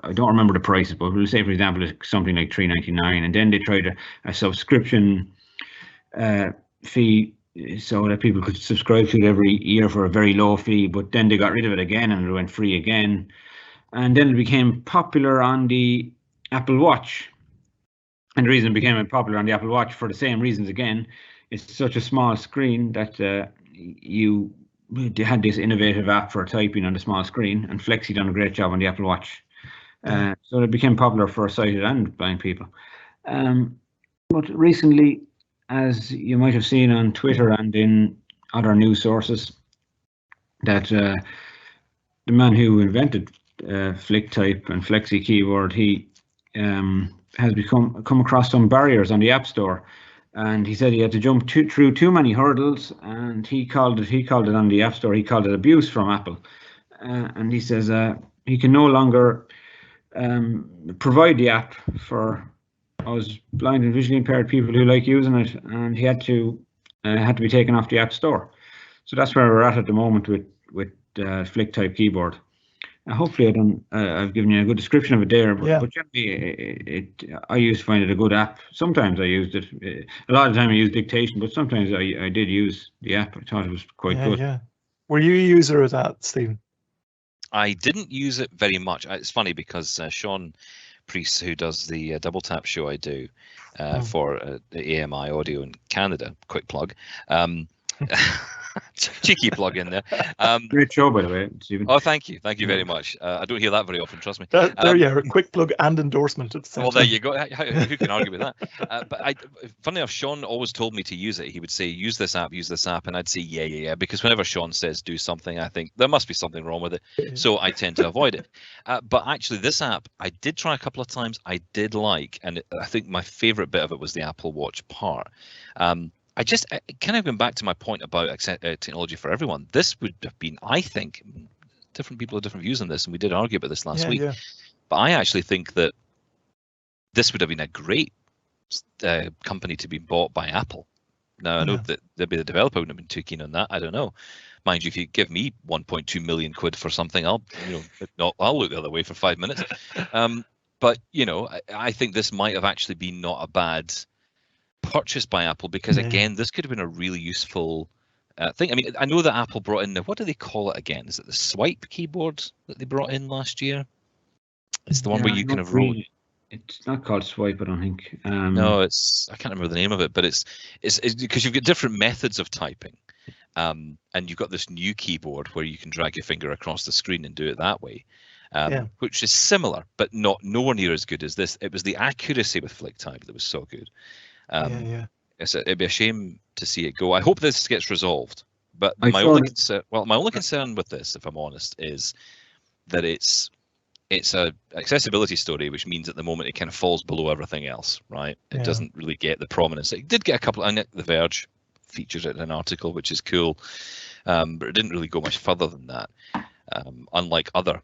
I don't remember the prices, but we'll say, for example, it's something like $3.99, and then they tried a subscription fee so that people could subscribe to it every year for a very low fee, but then they got rid of it again and it went free again. And then it became popular on the Apple Watch. And the reason it became popular on the Apple Watch, for the same reasons again, it's such a small screen that they had this innovative app for typing on the small screen, and Flexi done a great job on the Apple Watch. So it became popular for sighted and blind people. But recently, as you might have seen on Twitter and in other news sources, that the man who invented FlickType and Flexi keyboard, he has come across some barriers on the App Store, and he said he had to jump through too many hurdles, and he called it on the App Store, he called it abuse from Apple, and he says he can no longer provide the app for us blind and visually impaired people who like using it, and he had to be taken off the App Store. So that's where we're at the moment with FlickType keyboard. Hopefully I've given you a good description of it there, but generally I used to find it a good app. Sometimes I used it. A lot of the time I used dictation, but sometimes I did use the app. I thought it was quite good. Yeah. Were you a user of that, Stephen? I didn't use it very much. It's funny because Sean Priest, who does the double tap show I do for the AMI Audio in Canada. Quick plug. Cheeky plug in there. Great show, by the way, Stephen. Oh, thank you very much. I don't hear that very often, trust me. There you are, a quick plug and endorsement at the same Well, there time. you go. Who can argue with that? But funny enough, Sean always told me to use it. He would say, use this app, and I'd say, yeah, because whenever Sean says do something, I think there must be something wrong with it. So I tend to avoid it. But actually, this app, I did try a couple of times. I did like, and I think my favorite bit of it was the Apple Watch part. I just kind of going back to my point about technology for everyone. This would have been, I think, different people have different views on this, and we did argue about this last week. Yeah. But I actually think that this would have been a great company to be bought by Apple. Now, I know that maybe the developer wouldn't have been too keen on that. I don't know. Mind you, if you give me 1.2 million quid for something, I'll look the other way for 5 minutes. But I think this might have actually been not a bad purchased by Apple, because again, this could have been a really useful thing. I mean, I know that Apple brought in what do they call it again? Is it the swipe keyboard that they brought in last year? It's the one where you kind of roll. It's not called swipe, I don't think. No, I can't remember the name of it, but it's because you've got different methods of typing, and you've got this new keyboard where you can drag your finger across the screen and do it that way. Which is similar, but nowhere near as good as this. It was the accuracy with FlickType that was so good. It'd be a shame to see it go. I hope this gets resolved. But my only concern with this, if I'm honest, is that it's a accessibility story, which means at the moment it kind of falls below everything else, right? It doesn't really get the prominence. It did get a couple. The Verge features it in an article, which is cool, but it didn't really go much further than that. Unlike other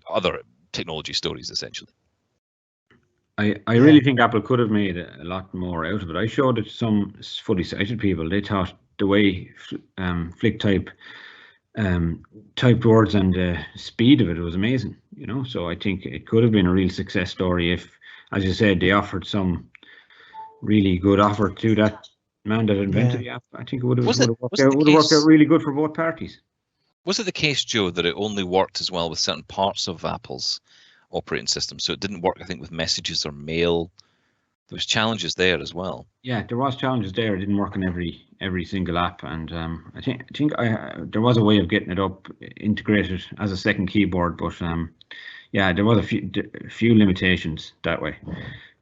other technology stories, essentially. I really think Apple could have made a lot more out of it. I showed it to some fully sighted people. They thought the way FlickType typed words and the speed of it was amazing, So I think it could have been a real success story if, as you said, they offered some really good offer to that man that invented the app. I think it would have worked out really good for both parties. Was it the case, Joe, that it only worked as well with certain parts of Apple's operating system, so it didn't work, I think, with messages or mail? There was challenges there as well. Yeah, there was challenges there. It didn't work on every single app, and I think there was a way of getting it up integrated as a second keyboard, but there was a few limitations that way,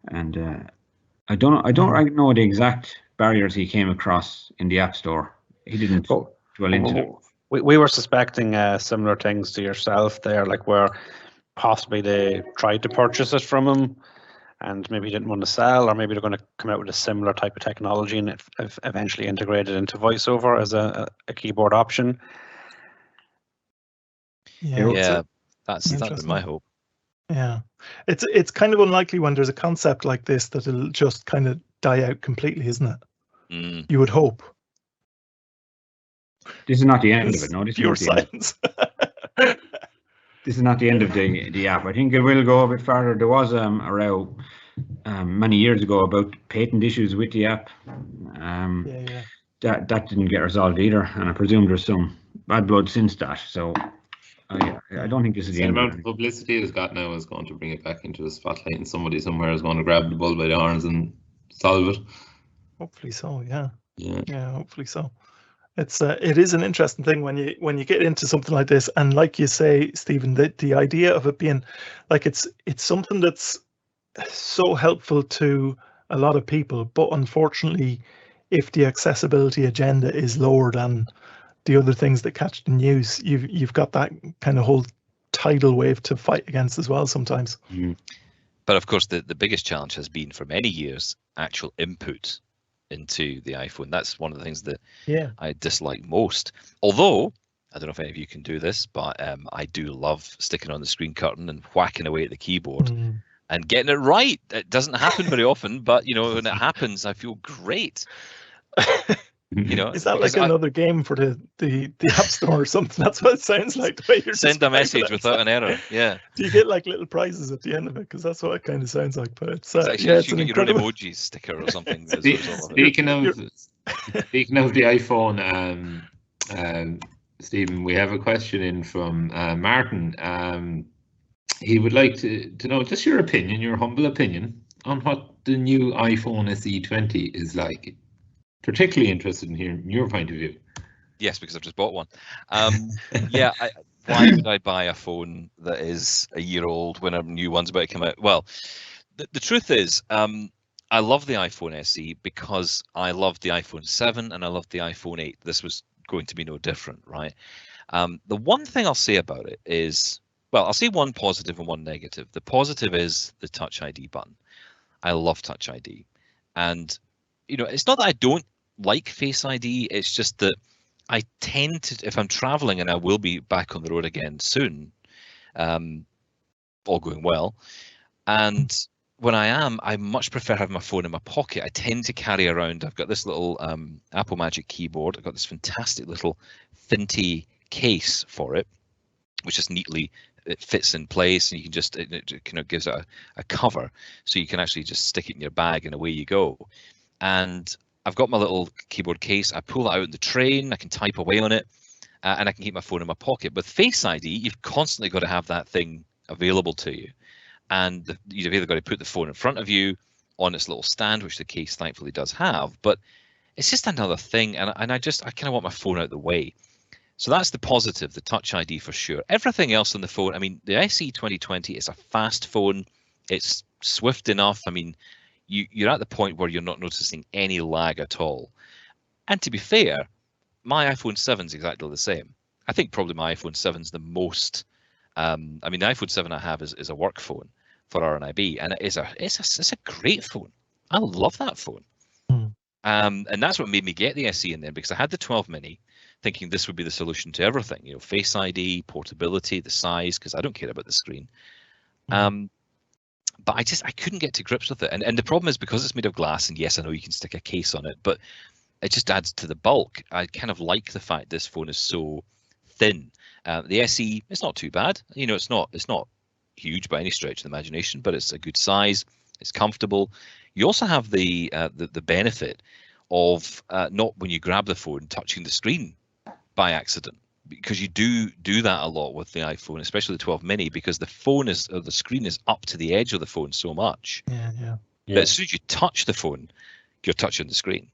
and I don't know the exact barriers he came across in the App Store. He didn't dwell into it. We were suspecting similar things to yourself there, like where possibly they tried to purchase it from him and maybe he didn't want to sell, or maybe they're going to come out with a similar type of technology and it eventually integrated into VoiceOver as a keyboard option. Yeah, that's been my hope. Yeah, it's kind of unlikely when there's a concept like this that it'll just kind of die out completely, isn't it? You would hope. This is not the end of it. No, this pure science. This is not the end of the app. I think it will go a bit farther. There was a row many years ago about patent issues with the app. That didn't get resolved either, and I presume there's some bad blood since that. So I don't think this is the end. The amount of publicity it's got now is going to bring it back into the spotlight, and somebody somewhere is going to grab the bull by the horns and solve it. Hopefully so. Yeah, hopefully so. It is an interesting thing when you get into something like this, and like you say, Stephen, the idea of it being like it's something that's so helpful to a lot of people, but unfortunately, if the accessibility agenda is lower than the other things that catch the news, you've got that kind of whole tidal wave to fight against as well sometimes. But of course, the biggest challenge has been for many years actual input into the iPhone. That's one of the things that I dislike most. Although I don't know if any of you can do this, but I do love sticking on the screen curtain and whacking away at the keyboard and getting it right. It doesn't happen very often, but when it happens, I feel great. Is that like another game for the App Store or something? That's what it sounds like. The way you're send a message without an error. Yeah. Do you get like little prizes at the end of it? Because that's what it kind of sounds like. But it's actually you get your own emoji sticker or something. Speaking of the iPhone, Stephen, we have a question in from Martin. he would like to know just your opinion, your humble opinion, on what the new iPhone SE 20 is like. Particularly interested in hearing your point of view. Yes, because I've just bought one. Yeah, why would I buy a phone that is a year old when a new one's about to come out? Well, the truth is, I love the iPhone SE because I loved the iPhone 7 and I loved the iPhone 8. This was going to be no different, right? The one thing I'll say about it is, well, I'll say one positive and one negative. The positive is the Touch ID button. I love Touch ID. And, you know, it's not that I don't like Face ID, it's just that I tend to, if I'm traveling, and I will be back on the road again soon, all going well, and when I am, I much prefer having my phone in my pocket. I tend to carry around, I've got this little Apple Magic keyboard, I've got this fantastic little Finty case for it, which just neatly, it fits in place, and you can just, it kind of gives it a cover, so you can actually just stick it in your bag and away you go. And I've got my little keyboard case, I pull that out in the train, I can type away on it, and I can keep my phone in my pocket. With Face ID, you've constantly got to have that thing available to you. And you've either got to put the phone in front of you on its little stand, which the case thankfully does have, but it's just another thing. And I kind of want my phone out of the way. So that's the positive, the Touch ID for sure. Everything else on the phone, I mean, the SE 2020 is a fast phone. It's swift enough. I mean, you're at the point where you're not noticing any lag at all. And to be fair, my iPhone 7 is exactly the same. I think probably my iPhone 7 is the most, I mean, the iPhone 7 I have is a work phone for RNIB, and it's a great phone. I love that phone. And that's what made me get the SE in there, because I had the 12 mini thinking this would be the solution to everything, you know, Face ID, portability, the size, because I don't care about the screen. But I couldn't get to grips with it. And the problem is, because it's made of glass, and yes, I know you can stick a case on it, but it just adds to the bulk. I kind of like the fact this phone is so thin. The SE, it's not too bad. You know, it's not huge by any stretch of the imagination, but it's a good size. It's comfortable. You also have the benefit of not, when you grab the phone, touching the screen by accident, because you do that a lot with the iPhone, especially the 12 mini, because the phone is, or the screen is up to the edge of the phone so much. Yeah. But as soon as you touch the phone, you're touching the screen,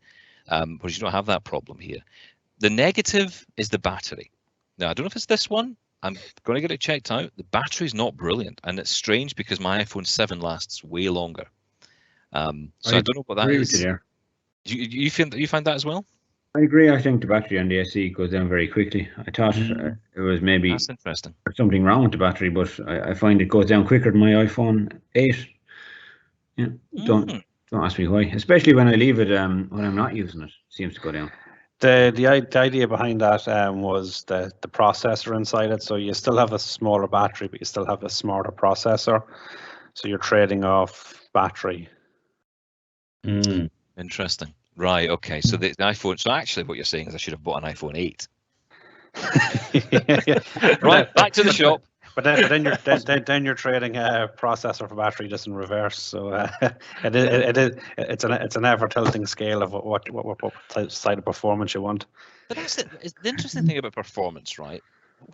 whereas you don't have that problem here. The negative is the battery. Now, I don't know if it's this one. I'm going to get it checked out. The battery's not brilliant, and it's strange because my iPhone 7 lasts way longer. So I don't know what that is. You find that as well? I agree. I think the battery on the SE goes down very quickly. I thought it was maybe That's interesting. something wrong with the battery, but I find it goes down quicker than my iPhone 8. Yeah, don't ask me why. Especially when I leave it when I'm not using it, seems to go down. The idea behind that was the processor inside it. So you still have a smaller battery, but you still have a smarter processor. So you're trading off battery. Interesting. Right. Okay. So the iPhone. So actually, what you're saying is I should have bought an iPhone 8. Right. Back to the shop. But then you're trading processor for battery just in reverse. So it's an ever tilting scale of what side of performance you want. But that's the interesting thing about performance, right?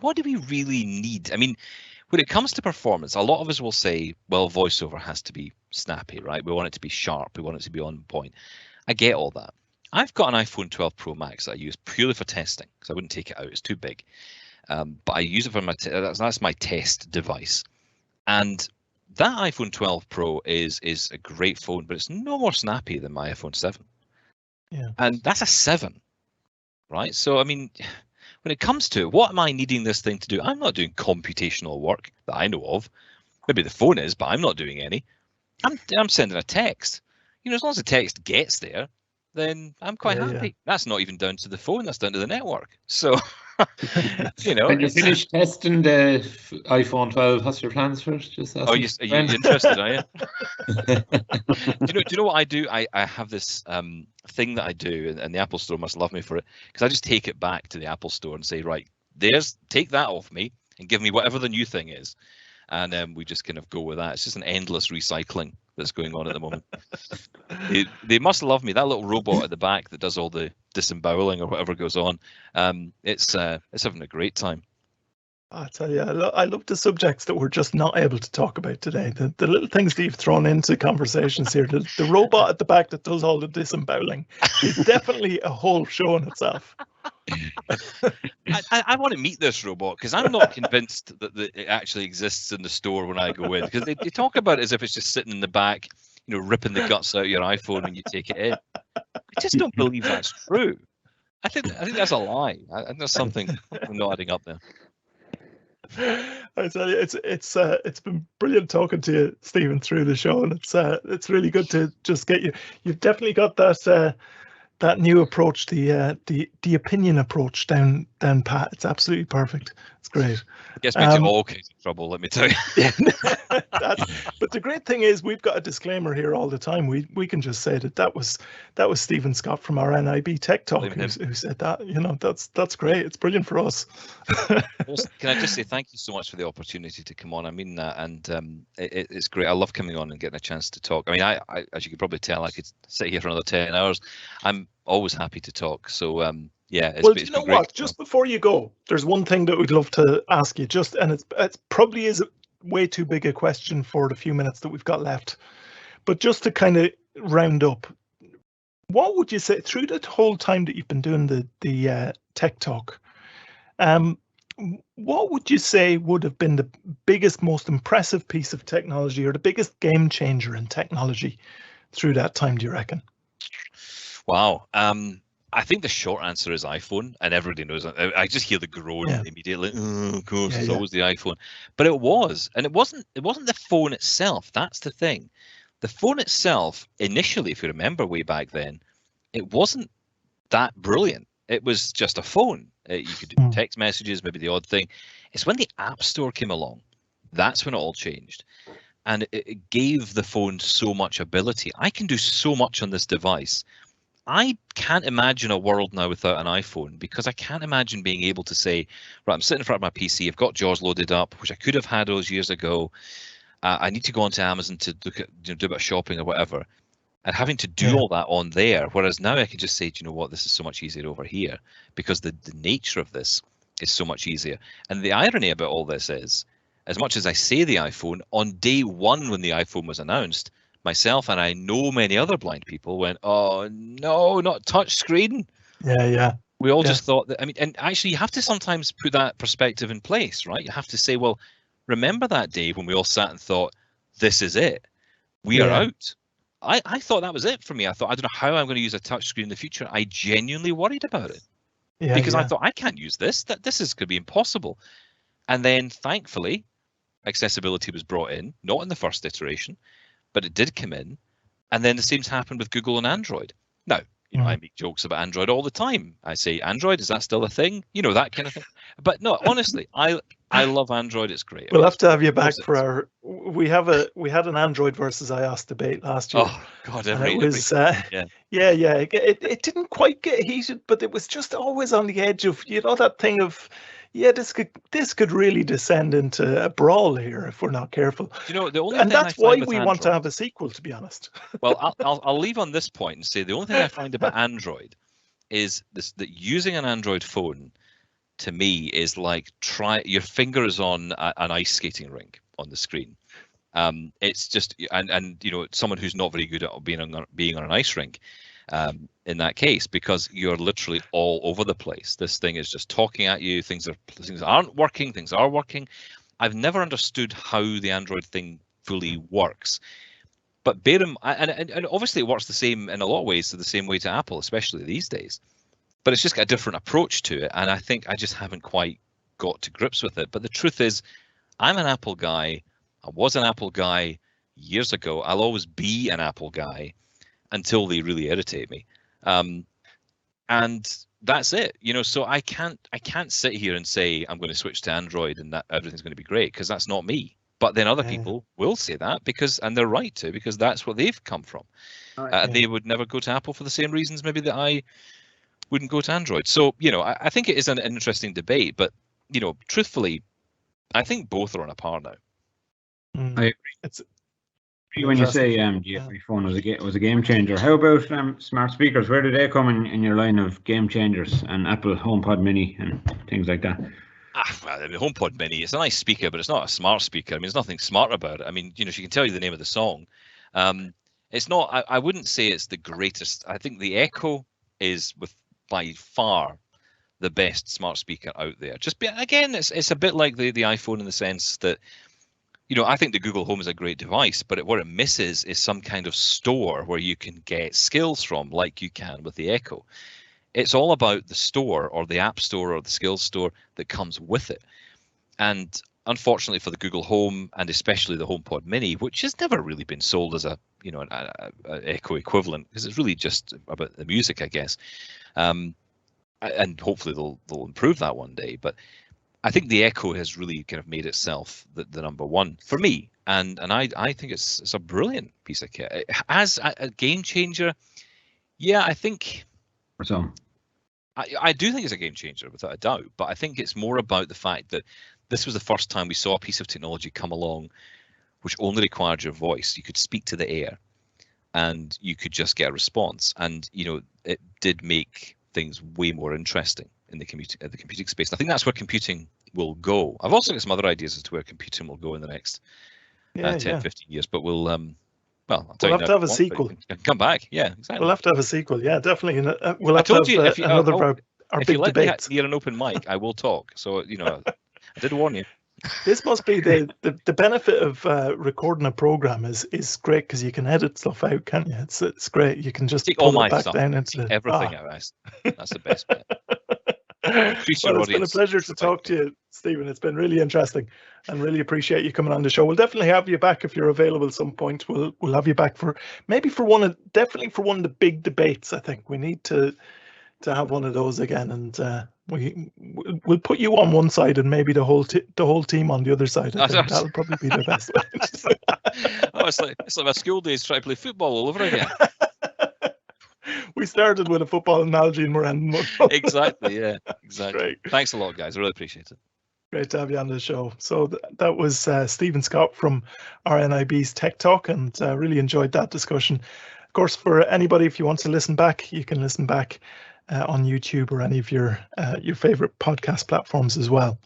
What do we really need? I mean, when it comes to performance, a lot of us will say, well, voiceover has to be snappy, right? We want it to be sharp. We want it to be on point. I get all that. I've got an iPhone 12 Pro Max that I use purely for testing, because I wouldn't take it out. It's too big. But I use it for my that's my test device. And that iPhone 12 Pro is a great phone, but it's no more snappy than my iPhone 7. Yeah. And that's a 7, right? So, I mean, when it comes to what am I needing this thing to do? I'm not doing computational work that I know of. Maybe the phone is, but I'm not doing any. I'm sending a text. You know, as long as the text gets there, then I'm quite happy. Yeah. That's not even down to the phone, that's down to the network. So, you know. When you finish testing the iPhone 12, what's your plans for it? Just are you interested, are you? Do you know what I do? I have this thing that I do, and the Apple Store must love me for it, because I just take it back to the Apple Store and say, right, take that off me and give me whatever the new thing is. And we just kind of go with that. It's just an endless recycling that's going on at the moment. They must love me. That little robot at the back that does all the disemboweling or whatever goes on. It's having a great time. I tell you, I love the subjects that we're just not able to talk about today. The little things that you've thrown into conversations here. The robot at the back that does all the disemboweling is definitely a whole show in itself. I want to meet this robot because I'm not convinced that it actually exists in the store when I go in, because they talk about it as if it's just sitting in the back, ripping the guts out of your iPhone when you take it in. I just don't believe that's true. I think that's a lie. I think there's something not adding up there. I tell you, it's been brilliant talking to you, Stephen, through the show, and it's really good to just get you. You've definitely got that new approach, the opinion approach down pat. It's absolutely perfect. It's great. It gets me into all kinds of trouble, let me tell you. But the great thing is we've got a disclaimer here all the time. We can just say that was Stephen Scott from RNIB Tech Talk who said that. That's great. It's brilliant for us. Can I just say thank you so much for the opportunity to come on? I mean that, and it's great. I love coming on and getting a chance to talk. I mean, I as you can probably tell, I could sit here for another 10 hours. I'm always happy to talk. So yeah. Well, you know what? Just before you go, there's one thing that we'd love to ask you. And it's probably is way too big a question for the few minutes that we've got left. But just to kind of round up, what would you say through the whole time that you've been doing the Tech Talk? What would you say would have been the biggest, most impressive piece of technology, or the biggest game changer in technology through that time, do you reckon? Wow. I think the short answer is iPhone, and everybody knows. I just hear the groan immediately. Oh, of course, it's always the iPhone. But it was, and it wasn't the phone itself. That's the thing. The phone itself, initially, if you remember way back then, it wasn't that brilliant. It was just a phone. You could do text messages, maybe the odd thing. It's when the App Store came along, that's when it all changed. And it gave the phone so much ability. I can do so much on this device. I can't imagine a world now without an iPhone, because I can't imagine being able to say, right, I'm sitting in front of my PC, I've got JAWS loaded up, which I could have had those years ago. I need to go onto Amazon to look at, do a bit of shopping or whatever, and having to do all that on there. Whereas now I can just say, do you know what, this is so much easier over here, because the nature of this is so much easier. And the irony about all this is, as much as I say the iPhone, on day one when the iPhone was announced, myself and I know many other blind people went, oh no, not touch screen. Yeah. We all just thought that, I mean, and actually you have to sometimes put that perspective in place, right? You have to say, well, remember that day when we all sat and thought, this is it. We are out. I thought that was it for me. I thought, I don't know how I'm going to use a touch screen in the future. I genuinely worried about it because I thought, I can't use this. This is going to be impossible. And then thankfully, accessibility was brought in, not in the first iteration, but it did come in, and then the same's happened with Google and Android. Now, I make jokes about Android all the time. I say, Android, is that still a thing? That kind of thing. But no, honestly, I love Android. It's great. We'll have to have you back for our. We had an Android versus iOS debate last year. Oh God, it was It didn't quite get heated, but it was just always on the edge of that thing of. Yeah, this could really descend into a brawl here if we're not careful. The only and thing that's why we want to have a sequel, to be honest. Well, I'll leave on this point and say the only thing I find about Android is that using an Android phone to me is like your finger is on an ice skating rink on the screen. It's just and someone who's not very good at being on an ice rink. In that case, because you're literally all over the place. This thing is just talking at you. Things aren't working. Things are working. I've never understood how the Android thing fully works. But and obviously it works the same in a lot of ways, the same way to Apple, especially these days. But it's just got a different approach to it, and I think I just haven't quite got to grips with it. But the truth is, I'm an Apple guy. I was an Apple guy years ago. I'll always be an Apple guy until they really irritate me. And that's it, so I can't sit here and say I'm going to switch to Android and that everything's going to be great, because that's not me. But then other people will say that and they're right to, because that's what they've come from. They would never go to Apple for the same reasons maybe that I wouldn't go to Android. So, I think it is an interesting debate, but, truthfully, I think both are on a par now. I agree. When you say the iPhone was a game changer, how about smart speakers? Where do they come in your line of game changers, and Apple HomePod Mini and things like that? Well, I mean, HomePod Mini, it's a nice speaker, but it's not a smart speaker. I mean, there's nothing smart about it. I mean, she can tell you the name of the song. It's not, I wouldn't say it's the greatest. I think the Echo is by far the best smart speaker out there. Again, it's a bit like the iPhone in the sense that, I think the Google Home is a great device, but what it misses is some kind of store where you can get skills from, like you can with the Echo. It's all about the store or the app store or the skills store that comes with it. And unfortunately for the Google Home, and especially the HomePod Mini, which has never really been sold as an Echo equivalent, because it's really just about the music, I guess. And hopefully they'll improve that one day. But I think the Echo has really kind of made itself the number one for me. And I think it's a brilliant piece of kit. As a game changer, yeah, I think... So I do think it's a game changer without a doubt, but I think it's more about the fact that this was the first time we saw a piece of technology come along which only required your voice. You could speak to the air and you could just get a response. And, it did make things way more interesting in the computing space. I think that's where computing will go. I've also got some other ideas as to where computing will go in the next 10, 15 years, but we'll I'll tell we'll you have to have a sequel. Come back, yeah, exactly. We'll have to have a sequel, yeah, definitely. And we'll have to have another of our if big you let debates. me hear an open mic, I will talk. So I did warn you. This must be the benefit of recording a program is great because you can edit stuff out, can't you? It's great. You can just take all pull my it back stuff, down into everything out. That's the best bit. Well, it's been a pleasure to talk to you, Stephen. It's been really interesting, and really appreciate you coming on the show. We'll definitely have you back if you're available at some point. We'll have you back for one of the big debates. I think we need to have one of those again, and we'll put you on one side and maybe the whole team on the other side. I think that'll probably be the best way. It's like my school days trying to play football all over again. We started with a football analogy and we're ending. Exactly, yeah, exactly. Great. Thanks a lot, guys. I really appreciate it. Great to have you on the show. So that was Stephen Scott from RNIB's Tech Talk, and really enjoyed that discussion. Of course, for anybody, if you want to listen back, you can listen back on YouTube or any of your favorite podcast platforms as well.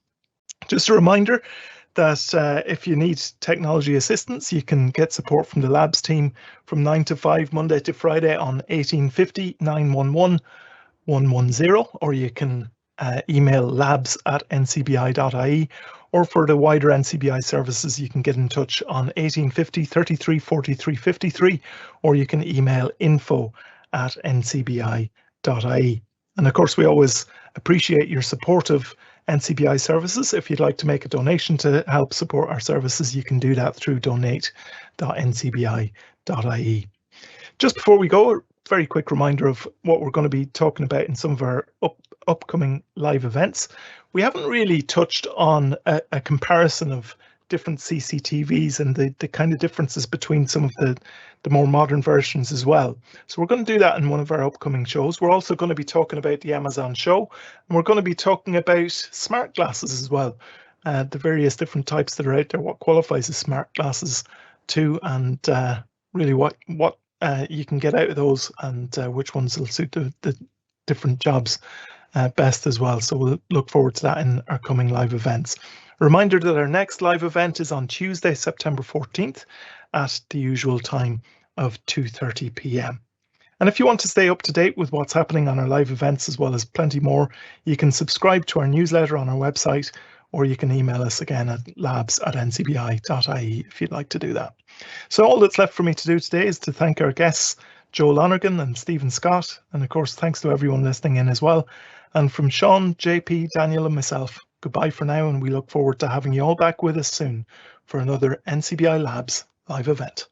Just a reminder that if you need technology assistance, you can get support from the Labs team from 9 to 5, Monday to Friday on 1850 911 110, or you can email labs@ncbi.ie, or for the wider NCBI services, you can get in touch on 1850 33 43 53, or you can email info@ncbi.ie. And of course, we always appreciate your support of NCBI services. If you'd like to make a donation to help support our services, you can do that through donate.ncbi.ie. Just before we go, a very quick reminder of what we're going to be talking about in some of our upcoming live events. We haven't really touched on a comparison of different CCTVs and the kind of differences between some of the more modern versions as well. So we're going to do that in one of our upcoming shows. We're also going to be talking about the Amazon show, and we're going to be talking about smart glasses as well, the various different types that are out there, what qualifies as smart glasses too, and really what you can get out of those, and which ones will suit the different jobs best as well. So we'll look forward to that in our coming live events. A reminder that our next live event is on Tuesday, September 14th at the usual time of 2:30 p.m. And if you want to stay up to date with what's happening on our live events as well as plenty more, you can subscribe to our newsletter on our website, or you can email us again at labs@ncbi.ie if you'd like to do that. So all that's left for me to do today is to thank our guests, Joe Lonergan and Stephen Scott, and of course thanks to everyone listening in as well. And from Sean, JP, Daniel and myself, goodbye for now, and we look forward to having you all back with us soon for another NCBI Labs live event.